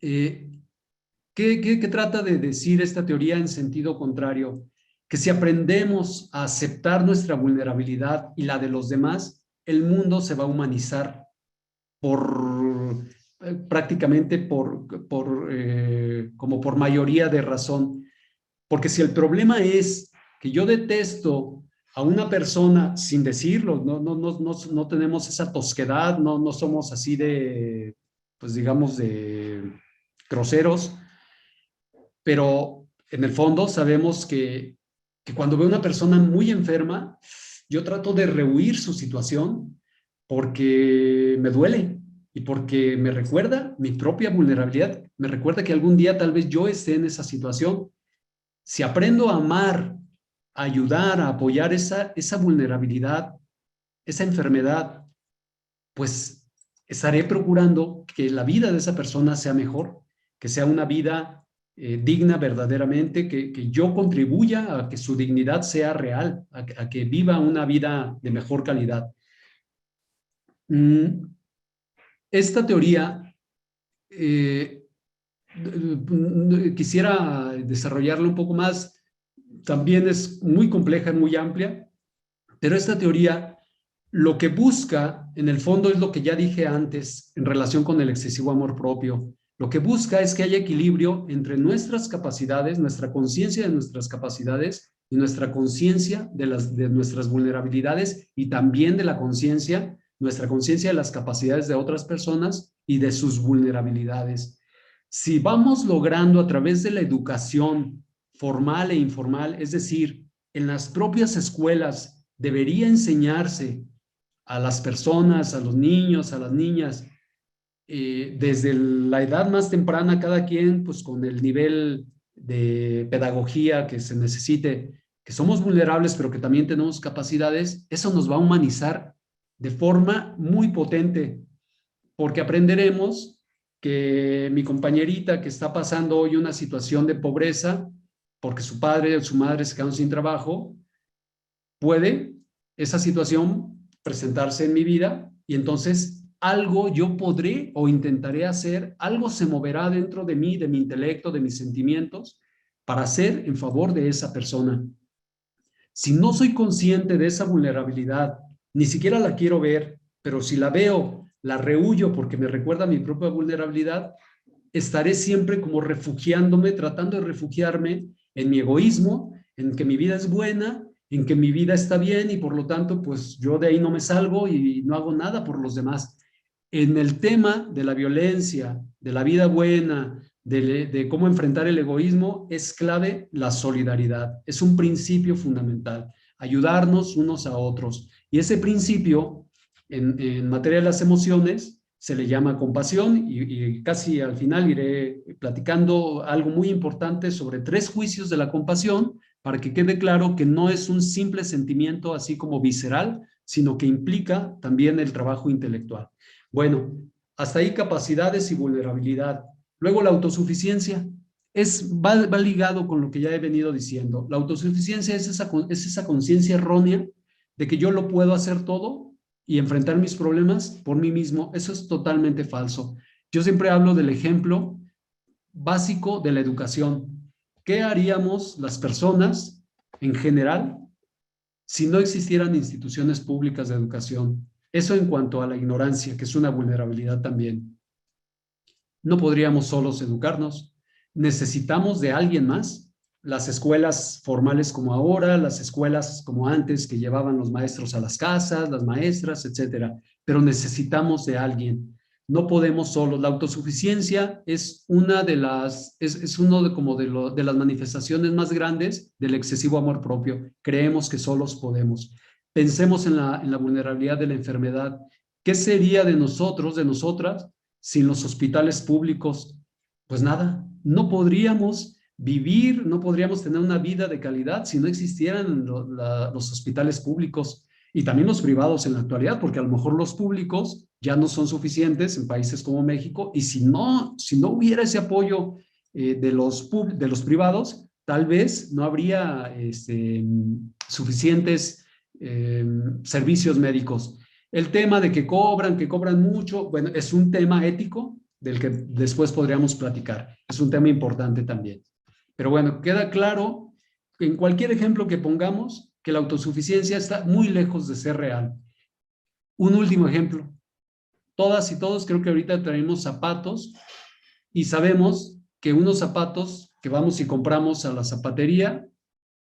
¿Qué trata de decir esta teoría en sentido contrario? Que si aprendemos a aceptar nuestra vulnerabilidad y la de los demás, el mundo se va a humanizar prácticamente como por mayoría de razón. Porque si el problema es que yo detesto a una persona sin decirlo, no tenemos esa tosquedad, no somos así de, pues digamos, de groseros, pero en el fondo sabemos que cuando veo una persona muy enferma, yo trato de rehuir su situación porque me duele y porque me recuerda mi propia vulnerabilidad, me recuerda que algún día tal vez yo esté en esa situación. Si aprendo a amar, a ayudar, a apoyar esa vulnerabilidad, esa enfermedad, pues estaré procurando que la vida de esa persona sea mejor, que sea una vida digna verdaderamente, que yo contribuya a que su dignidad sea real, a que viva una vida de mejor calidad. Esta teoría quisiera desarrollarla un poco más, también es muy compleja, muy amplia, pero esta teoría lo que busca, en el fondo, es lo que ya dije antes en relación con el excesivo amor propio. Lo que busca es que haya equilibrio entre nuestras capacidades, nuestra conciencia de nuestras capacidades y nuestra conciencia de nuestras vulnerabilidades y también de la conciencia, nuestra conciencia de las capacidades de otras personas y de sus vulnerabilidades. Si vamos logrando a través de la educación formal e informal, es decir, en las propias escuelas debería enseñarse a las personas, a los niños, a las niñas, desde la edad más temprana, cada quien pues con el nivel de pedagogía que se necesite, que somos vulnerables pero que también tenemos capacidades, eso nos va a humanizar de forma muy potente, porque aprenderemos que mi compañerita que está pasando hoy una situación de pobreza, porque su padre o su madre se quedaron sin trabajo, puede esa situación presentarse en mi vida y entonces algo yo podré o intentaré hacer, algo se moverá dentro de mí, de mi intelecto, de mis sentimientos, para hacer en favor de esa persona. Si no soy consciente de esa vulnerabilidad, ni siquiera la quiero ver, pero si la veo, la rehuyo porque me recuerda a mi propia vulnerabilidad, estaré siempre como refugiándome, tratando de refugiarme en mi egoísmo, en que mi vida es buena, en que mi vida está bien y por lo tanto, pues yo de ahí no me salgo y no hago nada por los demás. En el tema de la violencia, de la vida buena, de cómo enfrentar el egoísmo, es clave la solidaridad. Es un principio fundamental, ayudarnos unos a otros. Y ese principio, en materia de las emociones, se le llama compasión y casi al final iré platicando algo muy importante sobre 3 juicios de la compasión para que quede claro que no es un simple sentimiento así como visceral, sino que implica también el trabajo intelectual. Bueno, hasta ahí capacidades y vulnerabilidad. Luego la autosuficiencia va ligado con lo que ya he venido diciendo. La autosuficiencia es esa conciencia errónea de que yo lo puedo hacer todo y enfrentar mis problemas por mí mismo. Eso es totalmente falso. Yo siempre hablo del ejemplo básico de la educación. ¿Qué haríamos las personas en general si no existieran instituciones públicas de educación? Eso en cuanto a la ignorancia, que es una vulnerabilidad también. No podríamos solos educarnos. Necesitamos de alguien más. Las escuelas formales como ahora, las escuelas como antes que llevaban los maestros a las casas, las maestras, etcétera. Pero necesitamos de alguien. No podemos solos. La autosuficiencia es una de las, es uno de, como de las manifestaciones más grandes del excesivo amor propio. Creemos que solos podemos. Pensemos en la vulnerabilidad de la enfermedad. ¿Qué sería de nosotros, de nosotras, sin los hospitales públicos? Pues nada, no podríamos vivir, no podríamos tener una vida de calidad si no existieran los hospitales públicos y también los privados en la actualidad, porque a lo mejor los públicos ya no son suficientes en países como México, y si no hubiera ese apoyo de los privados, tal vez no habría suficientes servicios médicos. El tema de que cobran mucho, bueno, es un tema ético del que después podríamos platicar. Es un tema importante también. Pero bueno, queda claro en cualquier ejemplo que pongamos que la autosuficiencia está muy lejos de ser real. Un último ejemplo. Todas y todos creo que ahorita traemos zapatos y sabemos que unos zapatos que vamos y compramos a la zapatería,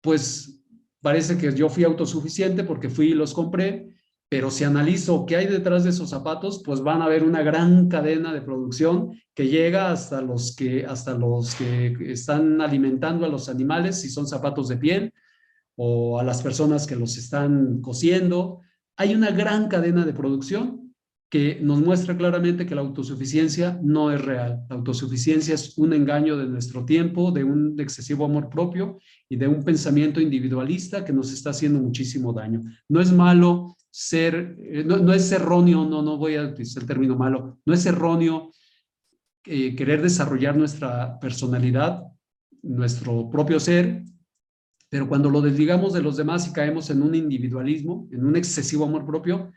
pues parece que yo fui autosuficiente porque fui y los compré, pero si analizo qué hay detrás de esos zapatos, pues van a haber una gran cadena de producción que llega hasta los que están alimentando a los animales, si son zapatos de piel, o a las personas que los están cosiendo. Hay una gran cadena de producción que nos muestra claramente que la autosuficiencia no es real. La autosuficiencia es un engaño de nuestro tiempo, de un excesivo amor propio y de un pensamiento individualista que nos está haciendo muchísimo daño. No es malo no es erróneo, no voy a utilizar el término malo, no es erróneo querer desarrollar nuestra personalidad, nuestro propio ser, pero cuando lo desligamos de los demás y caemos en un individualismo, en un excesivo amor propio,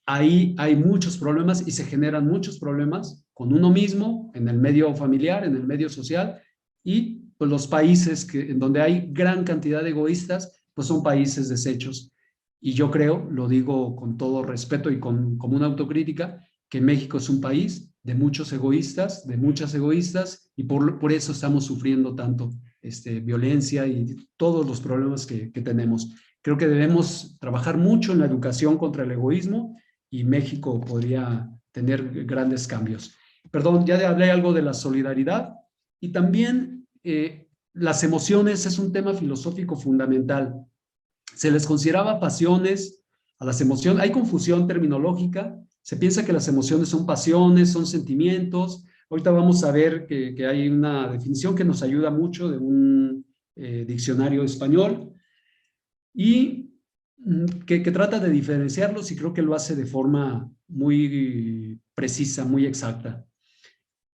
ahí hay muchos problemas y se generan muchos problemas con uno mismo, en el medio familiar, en el medio social, y pues los países en donde hay gran cantidad de egoístas, pues son países deshechos. Y yo creo, lo digo con todo respeto y como una autocrítica, que México es un país de muchos egoístas, de muchas egoístas, y por eso estamos sufriendo tanto violencia y todos los problemas que tenemos. Creo que debemos trabajar mucho en la educación contra el egoísmo y México podría tener grandes cambios. Perdón, ya hablé algo de la solidaridad y también las emociones es un tema filosófico fundamental. Se les consideraba pasiones a las emociones. Hay confusión terminológica. Se piensa que las emociones son pasiones, son sentimientos. Ahorita vamos a ver que hay una definición que nos ayuda mucho de un diccionario español y que trata de diferenciarlos y creo que lo hace de forma muy precisa, muy exacta.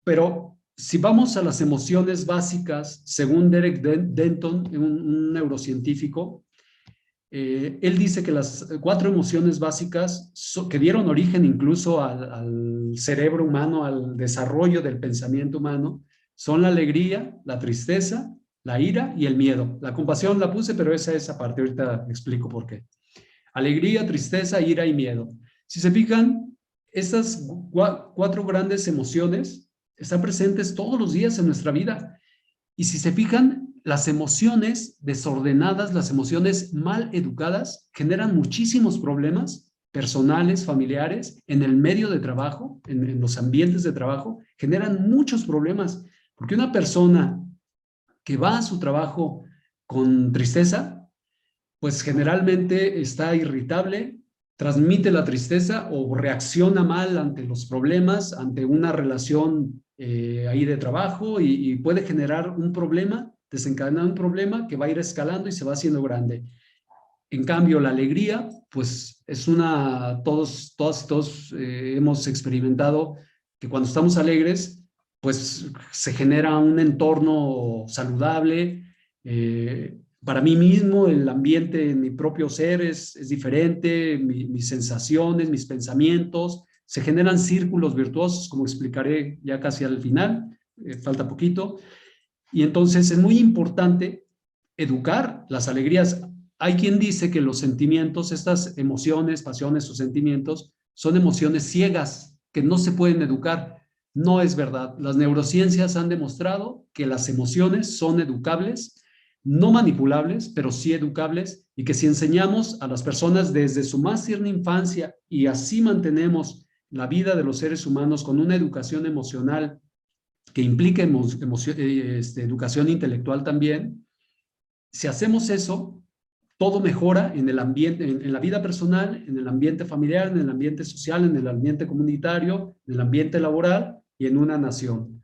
Pero si vamos a las emociones básicas, según Derek Denton, un neurocientífico, él dice que las 4 emociones básicas que dieron origen incluso al cerebro humano, al desarrollo del pensamiento humano, son la alegría, la tristeza, la ira y el miedo. La compasión la puse, pero esa parte, ahorita explico por qué. Alegría, tristeza, ira y miedo. Si se fijan, estas 4 grandes emociones están presentes todos los días en nuestra vida. Y si se fijan, las emociones desordenadas, las emociones mal educadas, generan muchísimos problemas personales, familiares, en el medio de trabajo, en los ambientes de trabajo, generan muchos problemas. Porque una persona que va a su trabajo con tristeza, pues generalmente está irritable, transmite la tristeza o reacciona mal ante los problemas, ante una relación ahí de trabajo y puede generar un problema, desencadenar un problema que va a ir escalando y se va haciendo grande. En cambio, la alegría, pues es todos hemos experimentado que cuando estamos alegres, pues se genera un entorno saludable. Para mí mismo, el ambiente en mi propio ser es diferente, mis sensaciones, mis pensamientos, se generan círculos virtuosos, como explicaré ya casi al final, falta poquito. Y entonces es muy importante educar las alegrías. Hay quien dice que los sentimientos, estas emociones, pasiones o sentimientos, son emociones ciegas que no se pueden educar. No es verdad. Las neurociencias han demostrado que las emociones son educables, no manipulables, pero sí educables, y que si enseñamos a las personas desde su más tierna infancia y así mantenemos la vida de los seres humanos con una educación emocional que implique educación intelectual también, si hacemos eso, todo mejora en el ambiente, en la vida personal, en el ambiente familiar, en el ambiente social, en el ambiente comunitario, en el ambiente laboral y en una nación.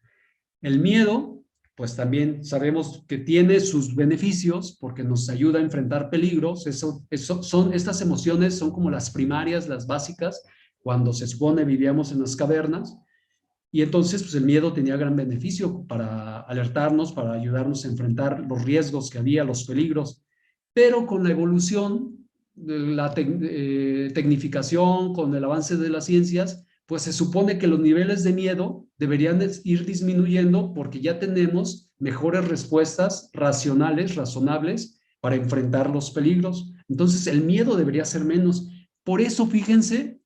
El miedo, pues también sabemos que tiene sus beneficios porque nos ayuda a enfrentar peligros. Estas emociones son como las primarias, las básicas, cuando se supone vivíamos en las cavernas. Y entonces, pues el miedo tenía gran beneficio para alertarnos, para ayudarnos a enfrentar los riesgos que había, los peligros. Pero con la evolución, la tecnificación, con el avance de las ciencias, pues se supone que los niveles de miedo deberían ir disminuyendo porque ya tenemos mejores respuestas racionales, razonables, para enfrentar los peligros. Entonces, el miedo debería ser menos. Por eso, fíjense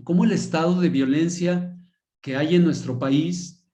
cómo el estado de violencia que hay en nuestro país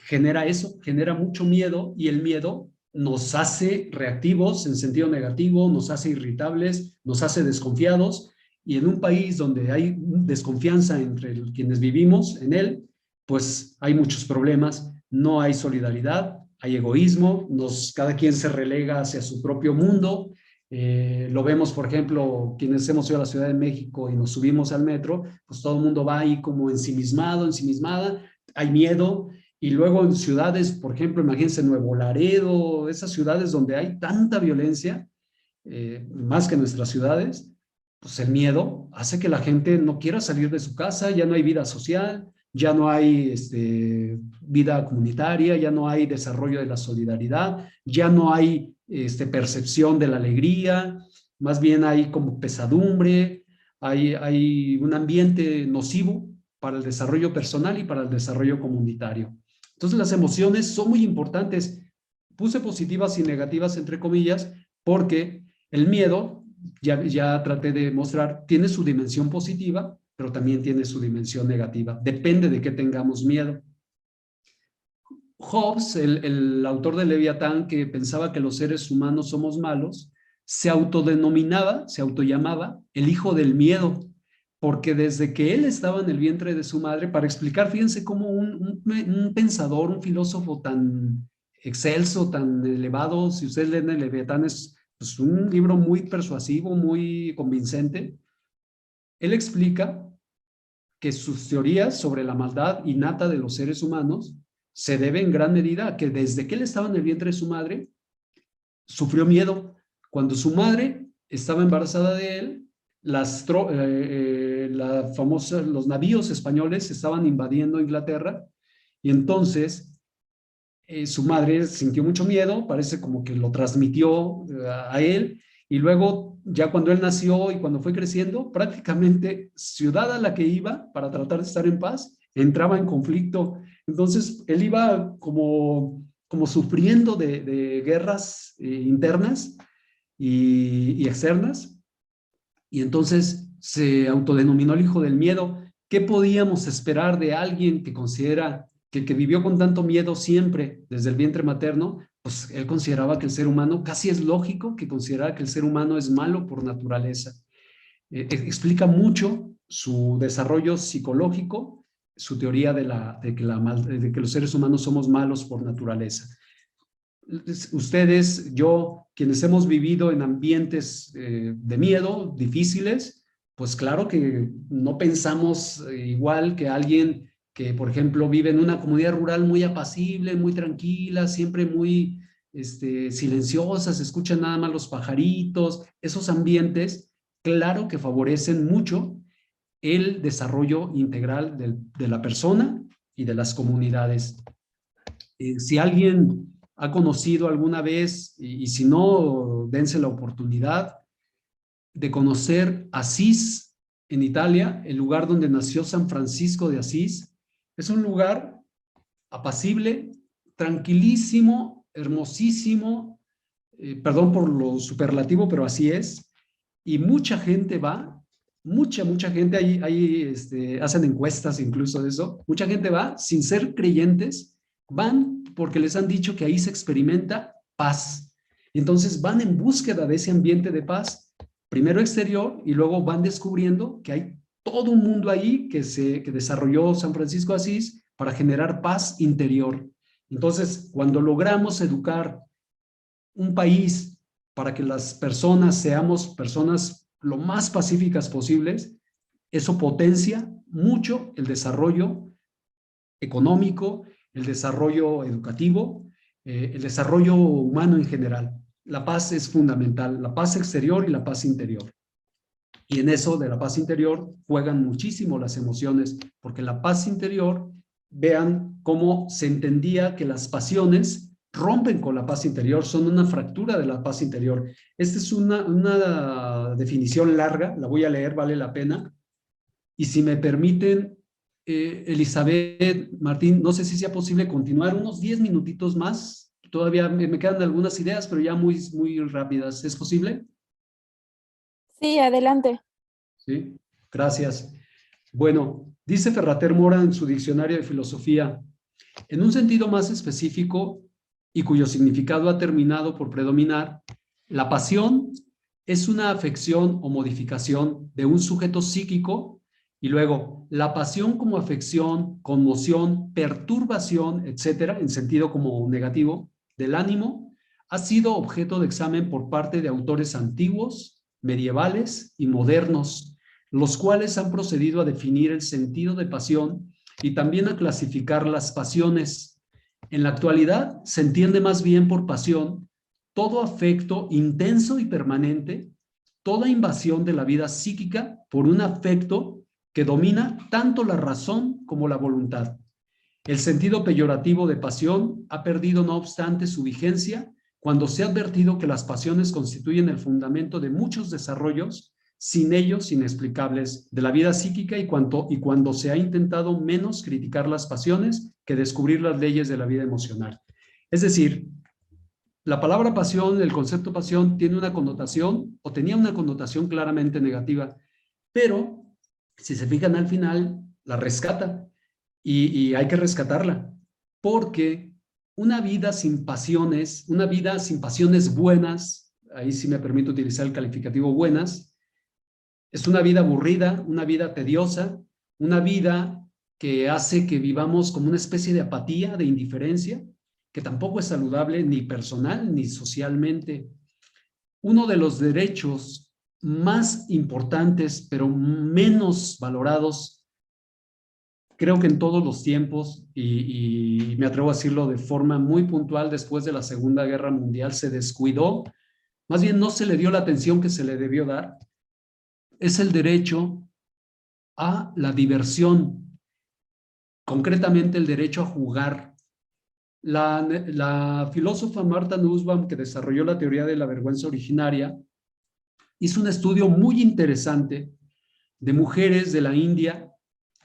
genera eso, genera mucho miedo, y el miedo nos hace reactivos en sentido negativo, nos hace irritables, nos hace desconfiados, y en un país donde hay desconfianza entre quienes vivimos en él, pues hay muchos problemas, no hay solidaridad, hay egoísmo, cada quien se relega hacia su propio mundo. Lo vemos, por ejemplo, quienes hemos ido a la Ciudad de México y nos subimos al metro, pues todo el mundo va ahí como ensimismado, ensimismada, hay miedo. Y luego en ciudades, por ejemplo, imagínense Nuevo Laredo, esas ciudades donde hay tanta violencia, más que nuestras ciudades, pues el miedo hace que la gente no quiera salir de su casa, ya no hay vida social, ya no hay vida comunitaria, ya no hay desarrollo de la solidaridad, ya no hay percepción de la alegría, más bien hay como pesadumbre, hay un ambiente nocivo para el desarrollo personal y para el desarrollo comunitario. Entonces las emociones son muy importantes. Puse positivas y negativas entre comillas porque el miedo, ya traté de mostrar, tiene su dimensión positiva, pero también tiene su dimensión negativa. Depende de qué tengamos miedo. Hobbes, el autor de Leviatán, que pensaba que los seres humanos somos malos, se autodenominaba, se autollamaba el hijo del miedo, porque desde que él estaba en el vientre de su madre, para explicar, fíjense cómo un pensador, un filósofo tan excelso, tan elevado, si ustedes leen el Leviatán, es pues, un libro muy persuasivo, muy convincente. Él explica que sus teorías sobre la maldad innata de los seres humanos se debe en gran medida a que desde que él estaba en el vientre de su madre, sufrió miedo. Cuando su madre estaba embarazada de él, los navíos españoles estaban invadiendo Inglaterra, y entonces su madre sintió mucho miedo, parece como que lo transmitió a él, y luego ya cuando él nació y cuando fue creciendo, prácticamente ciudad a la que iba para tratar de estar en paz, entraba en conflicto. Entonces él iba como sufriendo de guerras internas y externas, y entonces se autodenominó el hijo del miedo. ¿Qué podíamos esperar de alguien que considera que vivió con tanto miedo siempre desde el vientre materno? Pues él consideraba que el ser humano, casi es lógico que considerara que el ser humano es malo por naturaleza. Explica mucho su desarrollo psicológico, su teoría de que los seres humanos somos malos por naturaleza. Ustedes, yo, quienes hemos vivido en ambientes de miedo, difíciles, pues claro que no pensamos igual que alguien que, por ejemplo, vive en una comunidad rural muy apacible, muy tranquila, siempre muy silenciosa, se escuchan nada más los pajaritos. Esos ambientes, claro que favorecen mucho el desarrollo integral de la persona y de las comunidades. Si alguien ha conocido alguna vez, y si no, dense la oportunidad de conocer Asís en Italia, el lugar donde nació San Francisco de Asís. Es un lugar apacible, tranquilísimo, hermosísimo, perdón por lo superlativo, pero así es, y mucha gente va mucha gente, ahí hacen encuestas incluso de eso, mucha gente va sin ser creyentes, van porque les han dicho que ahí se experimenta paz. Y entonces van en búsqueda de ese ambiente de paz, primero exterior, y luego van descubriendo que hay todo un mundo ahí que desarrolló San Francisco de Asís para generar paz interior. Entonces, cuando logramos educar un país para que las personas seamos personas lo más pacíficas posibles, eso potencia mucho el desarrollo económico, el desarrollo educativo, el desarrollo humano en general. La paz es fundamental, la paz exterior y la paz interior. Y en eso de la paz interior juegan muchísimo las emociones, porque la paz interior, vean cómo se entendía que las pasiones rompen con la paz interior, son una fractura de la paz interior. Esta es una definición larga, la voy a leer, vale la pena. Y si me permiten, Elizabeth, Martín, no sé si sea posible continuar unos 10 minutitos más. Todavía me quedan algunas ideas, pero ya muy rápidas. ¿Es posible? Sí, adelante. Sí, gracias. Bueno, dice Ferrater Mora en su diccionario de filosofía, en un sentido más específico y cuyo significado ha terminado por predominar, la pasión es una afección o modificación de un sujeto psíquico y luego la pasión como afección, conmoción, perturbación, etcétera, en sentido como negativo, del ánimo, ha sido objeto de examen por parte de autores antiguos, medievales y modernos, los cuales han procedido a definir el sentido de pasión y también a clasificar las pasiones. En la actualidad se entiende más bien por pasión todo afecto intenso y permanente, toda invasión de la vida psíquica por un afecto que domina tanto la razón como la voluntad. El sentido peyorativo de pasión ha perdido, no obstante, su vigencia cuando se ha advertido que las pasiones constituyen el fundamento de muchos desarrollos, sin ellos inexplicables, de la vida psíquica y cuando se ha intentado menos criticar las pasiones que descubrir las leyes de la vida emocional. Es decir, la palabra pasión, el concepto pasión, tiene una connotación o tenía una connotación claramente negativa, pero si se fijan al final, la rescata y hay que rescatarla, porque una vida sin pasiones buenas, ahí sí me permito utilizar el calificativo buenas, es una vida aburrida, una vida tediosa, una vida que hace que vivamos como una especie de apatía, de indiferencia, que tampoco es saludable ni personal ni socialmente. Uno de los derechos más importantes, pero menos valorados, creo que en todos los tiempos, y me atrevo a decirlo de forma muy puntual, después de la Segunda Guerra Mundial se descuidó, más bien no se le dio la atención que se le debió dar, es el derecho a la diversión, concretamente el derecho a jugar. La filósofa Martha Nussbaum, que desarrolló la teoría de la vergüenza originaria, hizo un estudio muy interesante de mujeres de la India.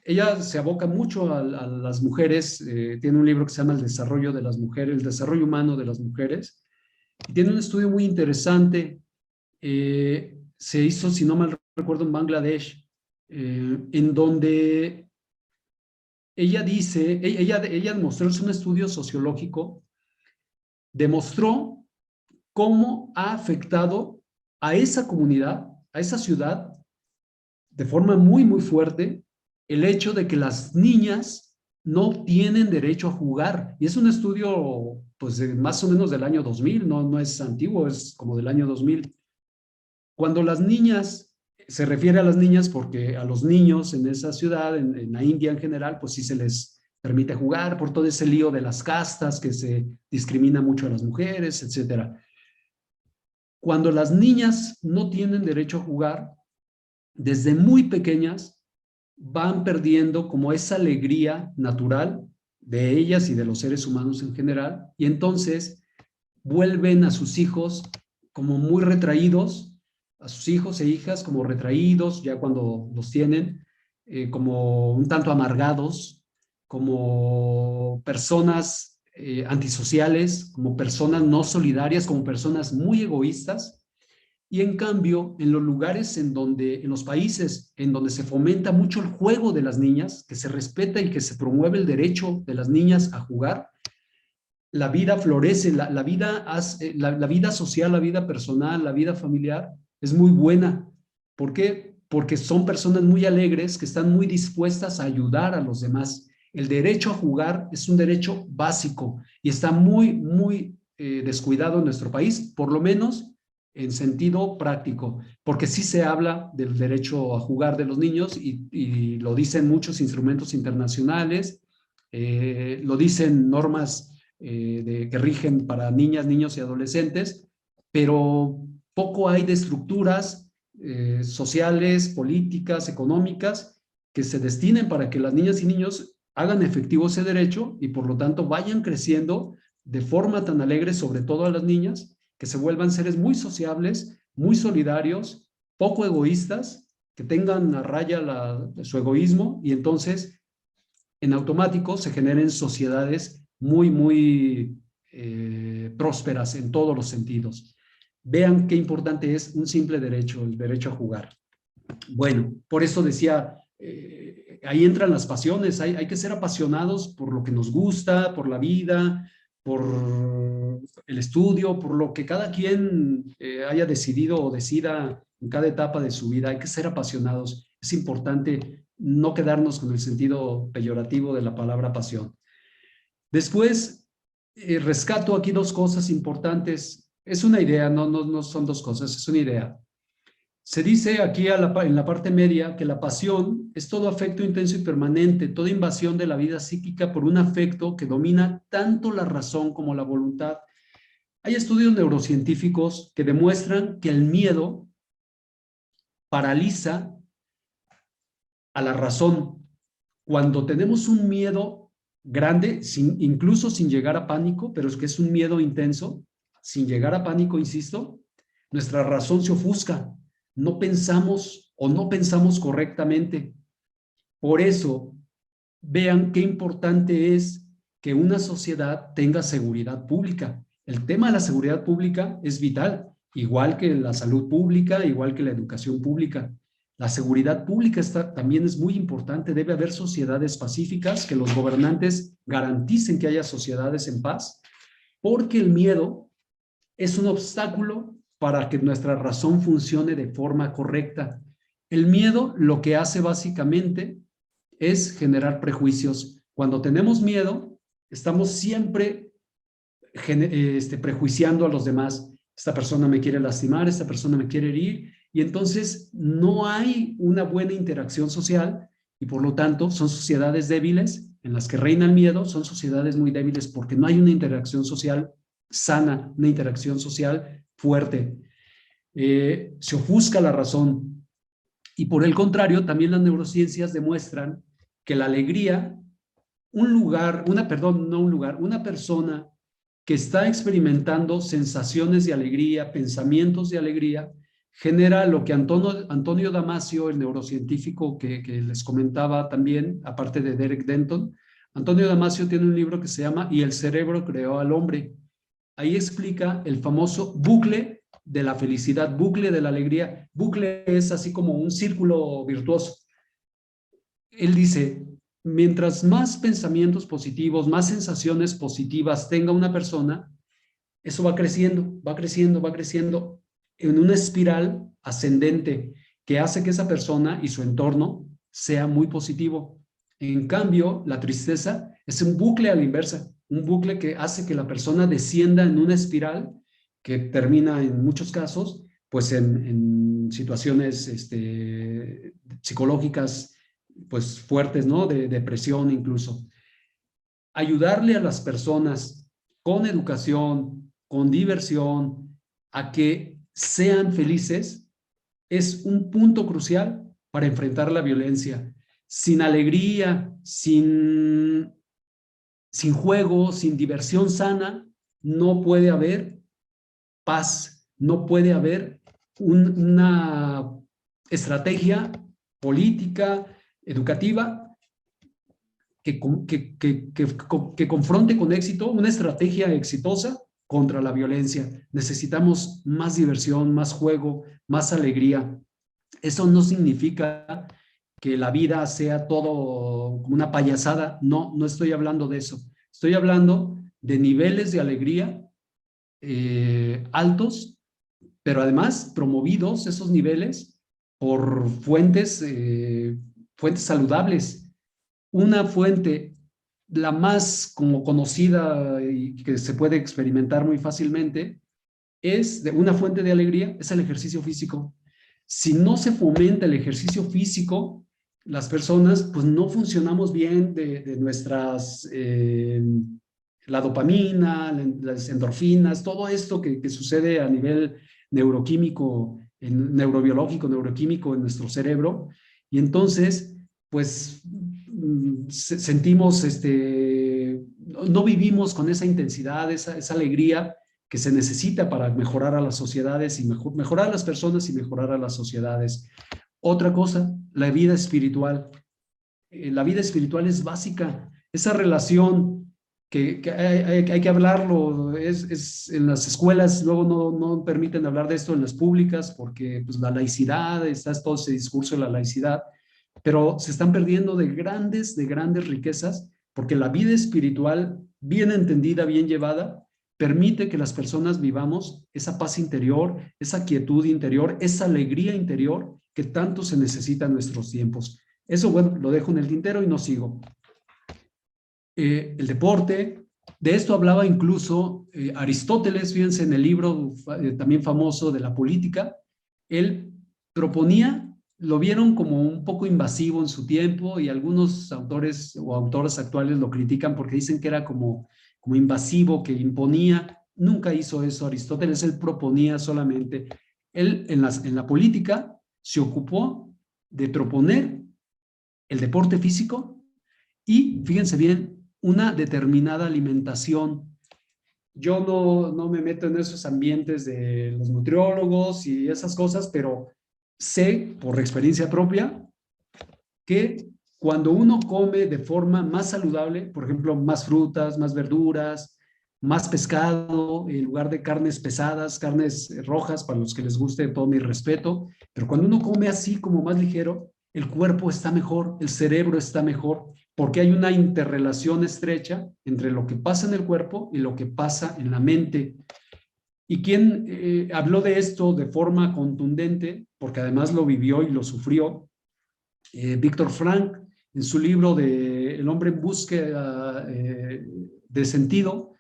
Ella se aboca mucho a las mujeres, tiene un libro que se llama El desarrollo de las mujeres, el desarrollo humano de las mujeres, y tiene un estudio muy interesante, se hizo, si no mal recuerdo, en Bangladesh, en donde ella dice, ella demostró, es un estudio sociológico, demostró cómo ha afectado a esa comunidad, a esa ciudad, de forma muy fuerte, el hecho de que las niñas no tienen derecho a jugar. Y es un estudio, pues, más o menos del año 2000, no es antiguo, es como del año 2000. Cuando las niñas, se refiere a las niñas porque a los niños en esa ciudad, en la India en general, pues sí se les permite jugar por todo ese lío de las castas, que se discrimina mucho a las mujeres, etcétera. Cuando las niñas no tienen derecho a jugar, desde muy pequeñas van perdiendo como esa alegría natural de ellas y de los seres humanos en general, y entonces vuelven a sus hijos como muy retraídos, a sus hijos e hijas como retraídos ya cuando los tienen, como un tanto amargados, como personas antisociales, como personas no solidarias, como personas muy egoístas. Y en cambio, en los lugares en los países en donde se fomenta mucho el juego de las niñas, que se respeta y que se promueve el derecho de las niñas a jugar, la vida florece, la vida social, la vida personal, la vida familiar es muy buena. ¿Por qué? Porque son personas muy alegres que están muy dispuestas a ayudar a los demás. El derecho a jugar es un derecho básico y está muy descuidado en nuestro país, por lo menos en sentido práctico, porque sí se habla del derecho a jugar de los niños y lo dicen muchos instrumentos internacionales, lo dicen normas que rigen para niñas, niños y adolescentes, pero poco hay de estructuras sociales, políticas, económicas que se destinen para que las niñas y niños hagan efectivo ese derecho y por lo tanto vayan creciendo de forma tan alegre, sobre todo a las niñas, que se vuelvan seres muy sociables, muy solidarios, poco egoístas, que tengan a raya su egoísmo y entonces en automático se generen sociedades muy prósperas en todos los sentidos. Vean qué importante es un simple derecho, el derecho a jugar. Bueno, por eso decía, ahí entran las pasiones, hay que ser apasionados por lo que nos gusta, por la vida, por el estudio, por lo que cada quien haya decidido o decida en cada etapa de su vida. Hay que ser apasionados. Es importante no quedarnos con el sentido peyorativo de la palabra pasión. Después, rescato aquí dos cosas importantes. Es una idea, no son dos cosas, es una idea. Se dice aquí en la parte media que la pasión es todo afecto intenso y permanente, toda invasión de la vida psíquica por un afecto que domina tanto la razón como la voluntad. Hay estudios neurocientíficos que demuestran que el miedo paraliza a la razón. Cuando tenemos un miedo grande, incluso sin llegar a pánico, pero es que es un miedo intenso, sin llegar a pánico, insisto, nuestra razón se ofusca. No pensamos o no pensamos correctamente. Por eso, vean qué importante es que una sociedad tenga seguridad pública. El tema de la seguridad pública es vital, igual que la salud pública, igual que la educación pública. La seguridad pública también es muy importante. Debe haber sociedades pacíficas, que los gobernantes garanticen que haya sociedades en paz, porque el miedo es un obstáculo para que nuestra razón funcione de forma correcta. El miedo lo que hace básicamente es generar prejuicios. Cuando tenemos miedo, estamos siempre prejuiciando a los demás. Esta persona me quiere lastimar, esta persona me quiere herir, y entonces no hay una buena interacción social y por lo tanto son sociedades débiles en las que reina el miedo, son sociedades muy débiles porque no hay una interacción social sana, una interacción social fuerte. Se ofusca la razón. Y por el contrario, también las neurociencias demuestran que la alegría, una persona que está experimentando sensaciones de alegría, pensamientos de alegría, genera lo que Antonio Damasio, el neurocientífico que les comentaba también, aparte de Derek Denton, Antonio Damasio tiene un libro que se llama Y el cerebro creó al hombre. Ahí explica el famoso bucle de la felicidad, bucle de la alegría. Bucle es así como un círculo virtuoso. Él dice, mientras más pensamientos positivos, más sensaciones positivas tenga una persona, eso va creciendo, va creciendo, va creciendo en una espiral ascendente que hace que esa persona y su entorno sea muy positivo. En cambio, la tristeza es un bucle a la inversa, un bucle que hace que la persona descienda en una espiral que termina en muchos casos pues en situaciones psicológicas pues fuertes, ¿no? De depresión incluso. Ayudarle a las personas con educación, con diversión, a que sean felices es un punto crucial para enfrentar la violencia. Sin alegría, sin juego, sin diversión sana, no puede haber paz, no puede haber una estrategia política, educativa, que confronte con éxito, una estrategia exitosa contra la violencia. Necesitamos más diversión, más juego, más alegría. Eso no significa que la vida sea todo como una payasada. No, no estoy hablando de eso. Estoy hablando de niveles de alegría altos, pero además promovidos esos niveles por fuentes saludables. Una fuente, la más como conocida y que se puede experimentar muy fácilmente, es de una fuente de alegría, es el ejercicio físico. Si no se fomenta el ejercicio físico, las personas pues no funcionamos bien de nuestras, la dopamina, las endorfinas, todo esto que sucede a nivel neuroquímico, neurobiológico, neuroquímico en nuestro cerebro. Y entonces, pues sentimos, no vivimos con esa intensidad, esa alegría que se necesita para mejorar a las sociedades y mejorar a las personas y mejorar a las sociedades. Otra cosa, la vida espiritual. La vida espiritual es básica. Esa relación que hay que hablarlo, en las escuelas luego no permiten hablar de esto en las públicas porque pues, la laicidad, está todo ese discurso de la laicidad, pero se están perdiendo de grandes riquezas porque la vida espiritual, bien entendida, bien llevada, permite que las personas vivamos esa paz interior, esa quietud interior, esa alegría interior que tanto se necesita en nuestros tiempos. Eso, bueno, lo dejo en el tintero y no sigo. El deporte, de esto hablaba incluso Aristóteles, fíjense en el libro también famoso de la política, él proponía, lo vieron como un poco invasivo en su tiempo y algunos autores o autoras actuales lo critican porque dicen que era como invasivo, que imponía. Nunca hizo eso Aristóteles, él proponía solamente. Él en la política se ocupó de proponer el deporte físico y, fíjense bien, una determinada alimentación. Yo no me meto en esos ambientes de los nutriólogos y esas cosas, pero sé por experiencia propia que cuando uno come de forma más saludable, por ejemplo, más frutas, más verduras, más pescado, en lugar de carnes pesadas, carnes rojas, para los que les guste, todo mi respeto, pero cuando uno come así como más ligero, el cuerpo está mejor, el cerebro está mejor, porque hay una interrelación estrecha entre lo que pasa en el cuerpo y lo que pasa en la mente. ¿Y quién habló de esto de forma contundente? Porque además lo vivió y lo sufrió. Víctor Frank, en su libro de El hombre en búsqueda de sentido,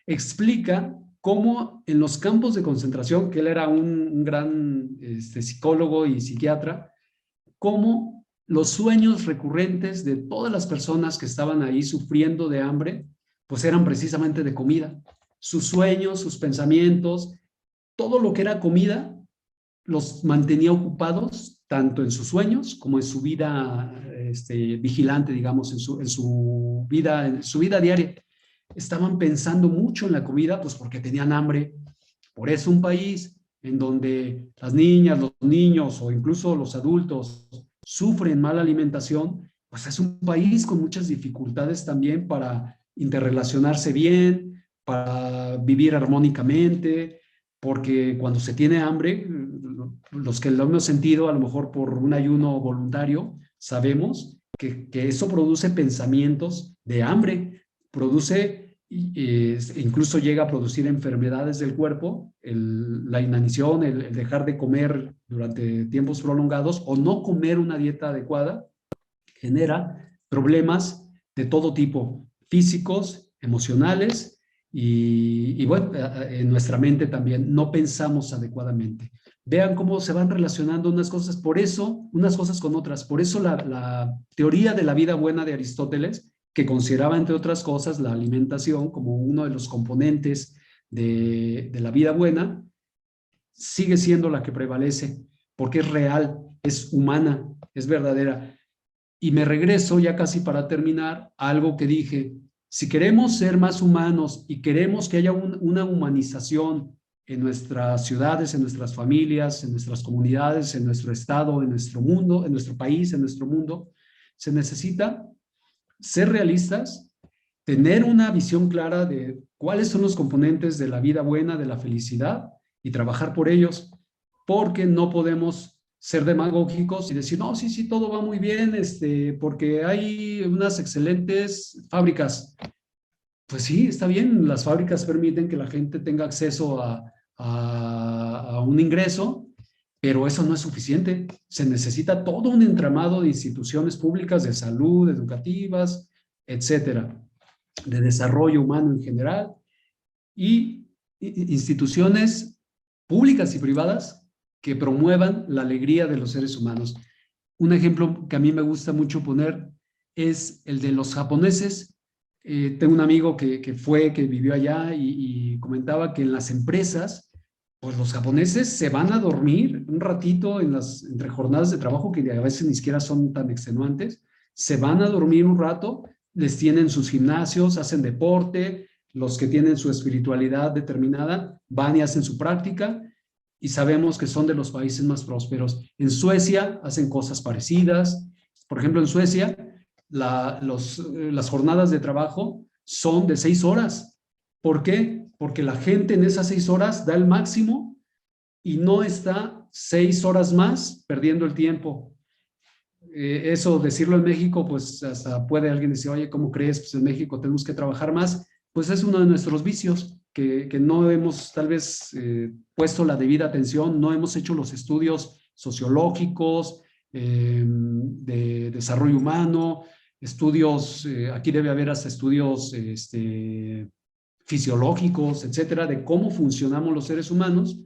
explica cómo en los campos de concentración, que él era un gran psicólogo y psiquiatra, cómo los sueños recurrentes de todas las personas que estaban ahí sufriendo de hambre, pues eran precisamente de comida. Sus sueños, sus pensamientos, todo lo que era comida, los mantenía ocupados tanto en sus sueños como en su vida vigilante, digamos, en su vida diaria. Estaban pensando mucho en la comida, pues porque tenían hambre. Por eso un país en donde las niñas, los niños o incluso los adultos sufren mala alimentación, pues es un país con muchas dificultades también para interrelacionarse bien, para vivir armónicamente, porque cuando se tiene hambre, los que lo hemos sentido a lo mejor por un ayuno voluntario, sabemos que eso produce pensamientos de hambre, produce, incluso llega a producir enfermedades del cuerpo, la inanición, el dejar de comer durante tiempos prolongados o no comer una dieta adecuada, genera problemas de todo tipo, físicos, emocionales, y bueno, en nuestra mente también no pensamos adecuadamente. Vean cómo se van relacionando unas cosas, por eso, unas cosas con otras. Por eso la teoría de la vida buena de Aristóteles, que consideraba, entre otras cosas, la alimentación como uno de los componentes de la vida buena, sigue siendo la que prevalece, porque es real, es humana, es verdadera. Y me regreso ya casi para terminar a algo que dije. Si queremos ser más humanos y queremos que haya una humanización en nuestras ciudades, en nuestras familias, en nuestras comunidades, en nuestro estado, en nuestro mundo, en nuestro país, en nuestro mundo, se necesita ser realistas, tener una visión clara de cuáles son los componentes de la vida buena, de la felicidad, y trabajar por ellos, porque no podemos ser demagógicos y decir, no, sí, sí, todo va muy bien, porque hay unas excelentes fábricas. Pues sí, está bien, las fábricas permiten que la gente tenga acceso a un ingreso, pero eso no es suficiente. Se necesita todo un entramado de instituciones públicas de salud, educativas, etcétera, de desarrollo humano en general, y instituciones públicas y privadas que promuevan la alegría de los seres humanos. Un ejemplo que a mí me gusta mucho poner es el de los japoneses. Tengo un amigo que vivió allá y comentaba que en las empresas, pues los japoneses se van a dormir un ratito entre jornadas de trabajo que a veces ni siquiera son tan extenuantes, se van a dormir un rato, les tienen sus gimnasios, hacen deporte, los que tienen su espiritualidad determinada van y hacen su práctica, y sabemos que son de los países más prósperos. En Suecia hacen cosas parecidas. Por ejemplo, en Suecia las jornadas de trabajo son de 6 horas. ¿Por qué? Porque la gente en esas 6 horas da el máximo y no está 6 horas más perdiendo el tiempo. Eso, decirlo en México, pues hasta puede alguien decir, oye, ¿cómo crees? Pues en México tenemos que trabajar más. Pues es uno de nuestros vicios, que no hemos tal vez puesto la debida atención, no hemos hecho los estudios sociológicos, de desarrollo humano, estudios, aquí debe haber hasta estudios fisiológicos, etcétera, de cómo funcionamos los seres humanos.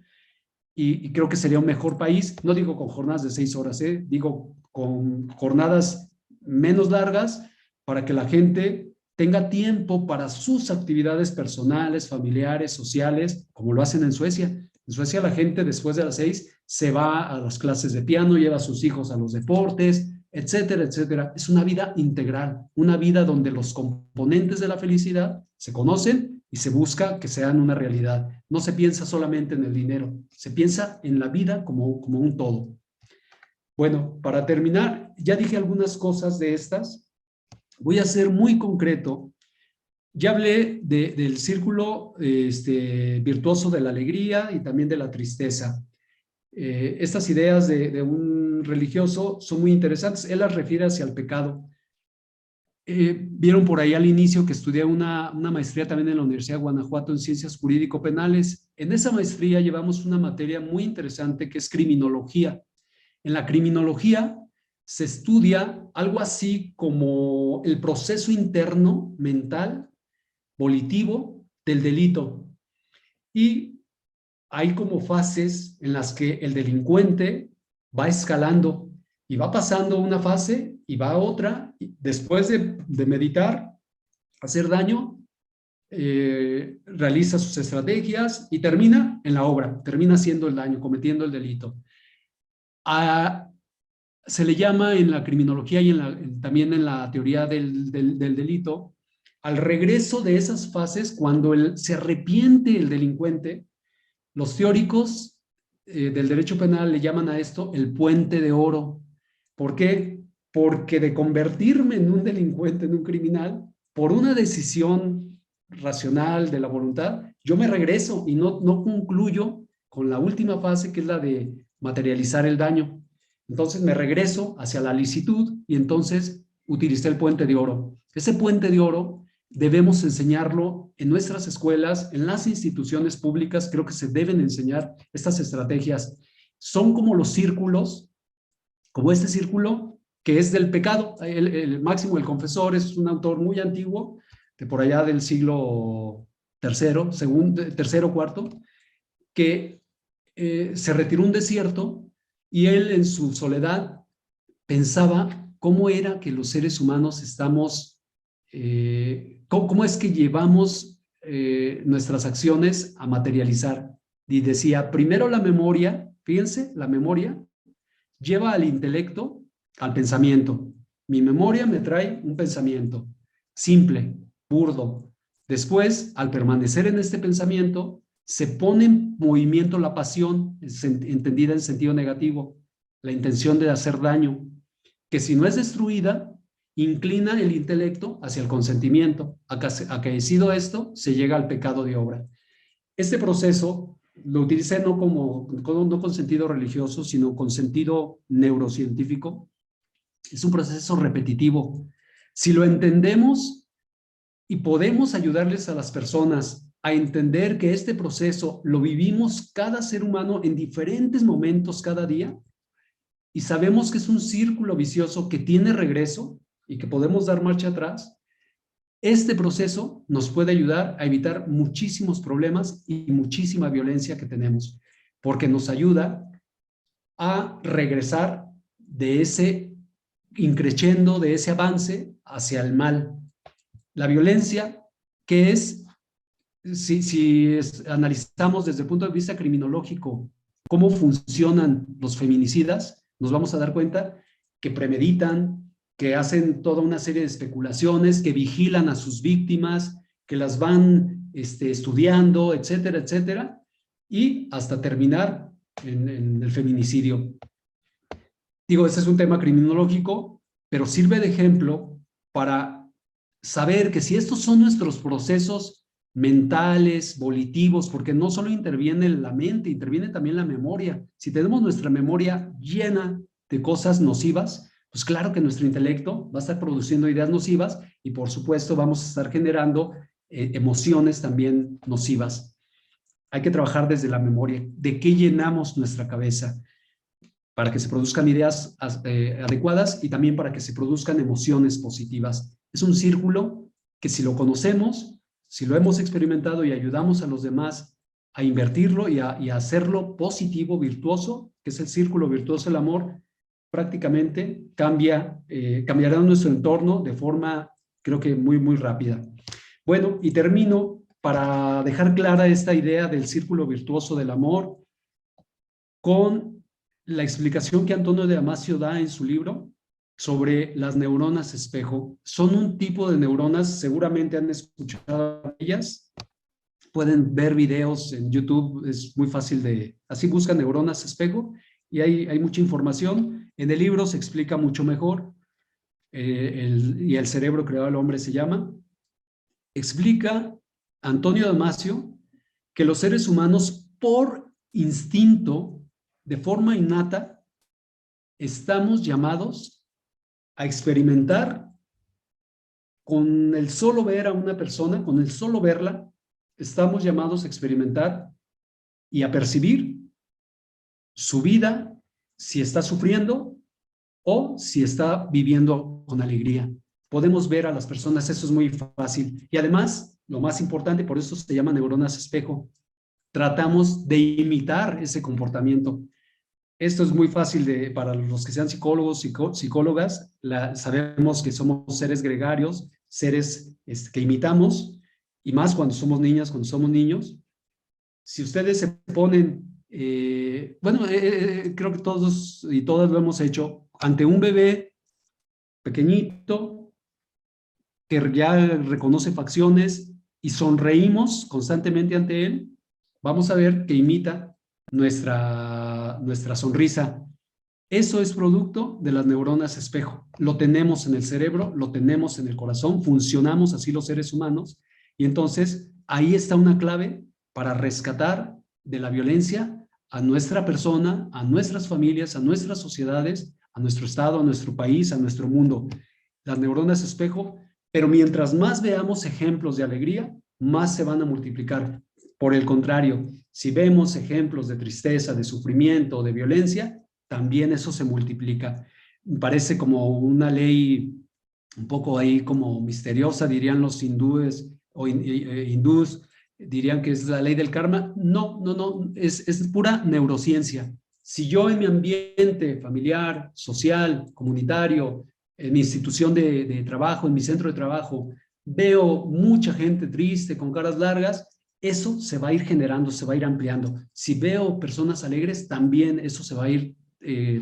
Y creo que sería un mejor país, no digo con jornadas de 6 horas, digo con jornadas menos largas, para que la gente tenga tiempo para sus actividades personales, familiares, sociales, como lo hacen en Suecia. En Suecia la gente después de las 6 se va a las clases de piano, lleva a sus hijos a los deportes, etcétera, etcétera. Es una vida integral, una vida donde los componentes de la felicidad se conocen y se busca que sean una realidad. No se piensa solamente en el dinero, se piensa en la vida como un todo. Bueno, para terminar, ya dije algunas cosas de estas. Voy a ser muy concreto. Ya hablé del círculo virtuoso de la alegría y también de la tristeza. Estas ideas de un religioso son muy interesantes. Él las refiere hacia el pecado. Vieron por ahí al inicio que estudié una maestría también en la Universidad de Guanajuato en Ciencias Jurídico-Penales. En esa maestría llevamos una materia muy interesante que es criminología. En la criminología se estudia algo así como el proceso interno, mental, volitivo del delito. Y hay como fases en las que el delincuente va escalando y va pasando una fase y va a otra. Y después de meditar, hacer daño, realiza sus estrategias y termina en la obra, termina haciendo el daño, cometiendo el delito. Se le llama en la criminología y también en la teoría del delito, al regreso de esas fases, cuando se arrepiente el delincuente. Los teóricos del derecho penal le llaman a esto el puente de oro. ¿Por qué? Porque de convertirme en un delincuente, en un criminal, por una decisión racional de la voluntad, yo me regreso y no concluyo con la última fase, que es la de materializar el daño. Entonces me regreso hacia la licitud y entonces utilicé el puente de oro. Ese puente de oro debemos enseñarlo en nuestras escuelas, en las instituciones públicas. Creo que se deben enseñar estas estrategias. Son como los círculos, como este círculo que es del pecado. El Máximo el Confesor es un autor muy antiguo, de por allá del siglo tercero, cuarto, que se retiró a un desierto y él en su soledad pensaba cómo era que los seres humanos estamos, cómo es que llevamos nuestras acciones a materializar. Y decía, primero la memoria, fíjense, la memoria lleva al intelecto, al pensamiento. Mi memoria me trae un pensamiento simple, burdo. Después, al permanecer en este pensamiento, se pone en movimiento la pasión, entendida en sentido negativo, la intención de hacer daño, que si no es destruida inclina el intelecto hacia el consentimiento. Acaecido esto, se llega al pecado de obra. Este proceso lo utilicé no con sentido religioso, sino con sentido neurocientífico. Es un proceso repetitivo. Si lo entendemos y podemos ayudarles a las personas a entender que este proceso lo vivimos cada ser humano en diferentes momentos cada día, y sabemos que es un círculo vicioso que tiene regreso y que podemos dar marcha atrás, este proceso nos puede ayudar a evitar muchísimos problemas y muchísima violencia que tenemos, porque nos ayuda a regresar de ese increciendo, de ese avance hacia el mal. La violencia, que es, si analizamos desde el punto de vista criminológico cómo funcionan los feminicidas, nos vamos a dar cuenta que premeditan, que hacen toda una serie de especulaciones, que vigilan a sus víctimas, que las van estudiando, etcétera, etcétera, y hasta terminar en el feminicidio. Digo, ese es un tema criminológico, pero sirve de ejemplo para saber que si estos son nuestros procesos mentales, volitivos, porque no solo interviene la mente, interviene también la memoria. Si tenemos nuestra memoria llena de cosas nocivas, pues claro que nuestro intelecto va a estar produciendo ideas nocivas y por supuesto vamos a estar generando emociones también nocivas. Hay que trabajar desde la memoria. ¿De qué llenamos nuestra cabeza? Para que se produzcan ideas adecuadas y también para que se produzcan emociones positivas. Es un círculo que si lo conocemos, si lo hemos experimentado y ayudamos a los demás a invertirlo y a hacerlo positivo, virtuoso, que es el círculo virtuoso del amor, prácticamente cambiará nuestro entorno de forma, creo que muy, muy rápida. Bueno, y termino para dejar clara esta idea del círculo virtuoso del amor con la explicación que Antonio de Damasio da en su libro sobre las neuronas espejo. Son un tipo de neuronas, seguramente han escuchado de ellas, pueden ver videos en YouTube, es muy fácil así buscan neuronas espejo y hay mucha información. En el libro se explica mucho mejor, y el cerebro creado al hombre se llama. Explica Antonio Damasio que los seres humanos por instinto, de forma innata, estamos llamados a experimentar con el solo ver a una persona, con el solo verla, estamos llamados a experimentar y a percibir su vida, si está sufriendo o si está viviendo con alegría. Podemos ver a las personas, eso es muy fácil. Y además, lo más importante, por eso se llama neuronas espejo, tratamos de imitar ese comportamiento. Esto es muy fácil para los que sean psicólogos, psicólogas, sabemos que somos seres gregarios, seres que imitamos, y más cuando somos niñas, cuando somos niños. Si ustedes se ponen, creo que todos y todas lo hemos hecho, ante un bebé pequeñito que ya reconoce facciones y sonreímos constantemente ante él, vamos a ver que imita nuestra sonrisa. Eso es producto de las neuronas espejo. Lo tenemos en el cerebro, lo tenemos en el corazón, funcionamos así los seres humanos, y entonces ahí está una clave para rescatar de la violencia a nuestra persona, a nuestras familias, a nuestras sociedades, a nuestro estado, a nuestro país, a nuestro mundo. Las neuronas espejo, pero mientras más veamos ejemplos de alegría, más se van a multiplicar. Por el contrario, si vemos ejemplos de tristeza, de sufrimiento, de violencia, también eso se multiplica. Parece como una ley un poco ahí como misteriosa, dirían los hindúes o hindús, dirían que es la ley del karma. No, es pura neurociencia. Si yo en mi ambiente familiar, social, comunitario, en mi institución de trabajo, en mi centro de trabajo, veo mucha gente triste, con caras largas, eso se va a ir generando, se va a ir ampliando. Si veo personas alegres, también eso se va a ir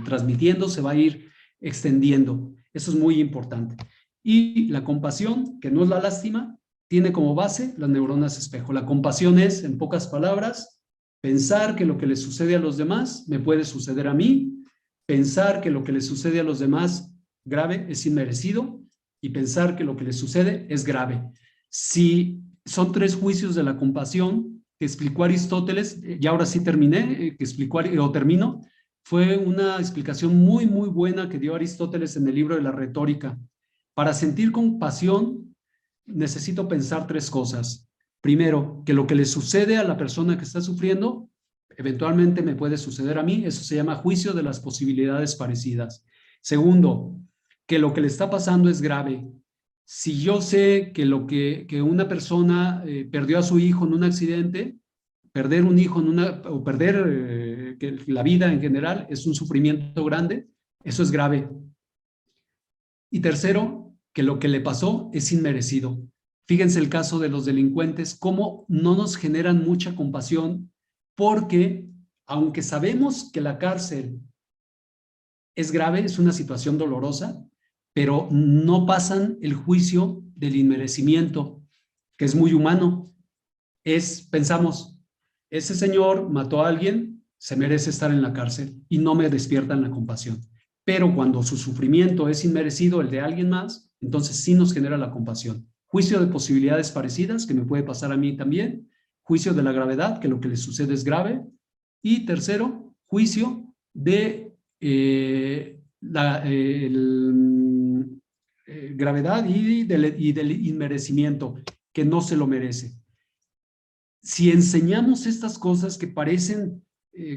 transmitiendo, se va a ir extendiendo. Eso es muy importante. Y la compasión, que no es la lástima, tiene como base las neuronas espejo. La compasión es, en pocas palabras, pensar que lo que le sucede a los demás me puede suceder a mí, pensar que lo que le sucede a los demás grave es inmerecido y pensar que lo que le sucede es grave. Si son 3 juicios de la compasión que explicó Aristóteles, y ahora sí terminé, que explicó, o termino, fue una explicación muy, muy buena que dio Aristóteles en el libro de la retórica. Para sentir compasión, necesito pensar 3 cosas. Primero, que lo que le sucede a la persona que está sufriendo, eventualmente me puede suceder a mí, eso se llama juicio de las posibilidades parecidas. Segundo, que lo que le está pasando es grave. Si yo sé que una persona perdió a su hijo en un accidente, perder un hijo o perder la vida en general es un sufrimiento grande, eso es grave. Y tercero, que lo que le pasó es inmerecido. Fíjense el caso de los delincuentes, cómo no nos generan mucha compasión, porque aunque sabemos que la cárcel es grave, es una situación dolorosa, pero no pasan el juicio del inmerecimiento, que es muy humano. Pensamos, ese señor mató a alguien, se merece estar en la cárcel, y no me despiertan la compasión. Pero cuando su sufrimiento es inmerecido, el de alguien más, entonces sí nos genera la compasión. Juicio de posibilidades parecidas, que me puede pasar a mí también. Juicio de la gravedad, que lo que le sucede es grave. Y tercero, juicio de gravedad y del inmerecimiento, que no se lo merece. Si enseñamos estas cosas que parecen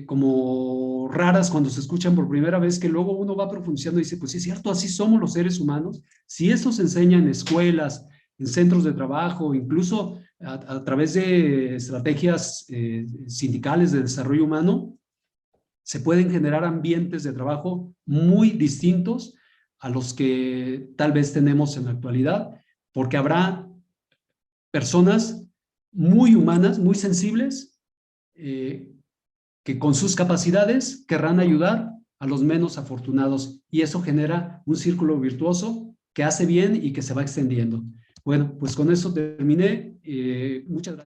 como raras cuando se escuchan por primera vez, que luego uno va profundizando y dice, pues sí es cierto, así somos los seres humanos. Si esto se enseña en escuelas, en centros de trabajo, incluso a través de estrategias sindicales de desarrollo humano, se pueden generar ambientes de trabajo muy distintos a los que tal vez tenemos en la actualidad, porque habrá personas muy humanas, muy sensibles, que con sus capacidades querrán ayudar a los menos afortunados, y eso genera un círculo virtuoso que hace bien y que se va extendiendo. Bueno, pues con eso terminé. Muchas gracias.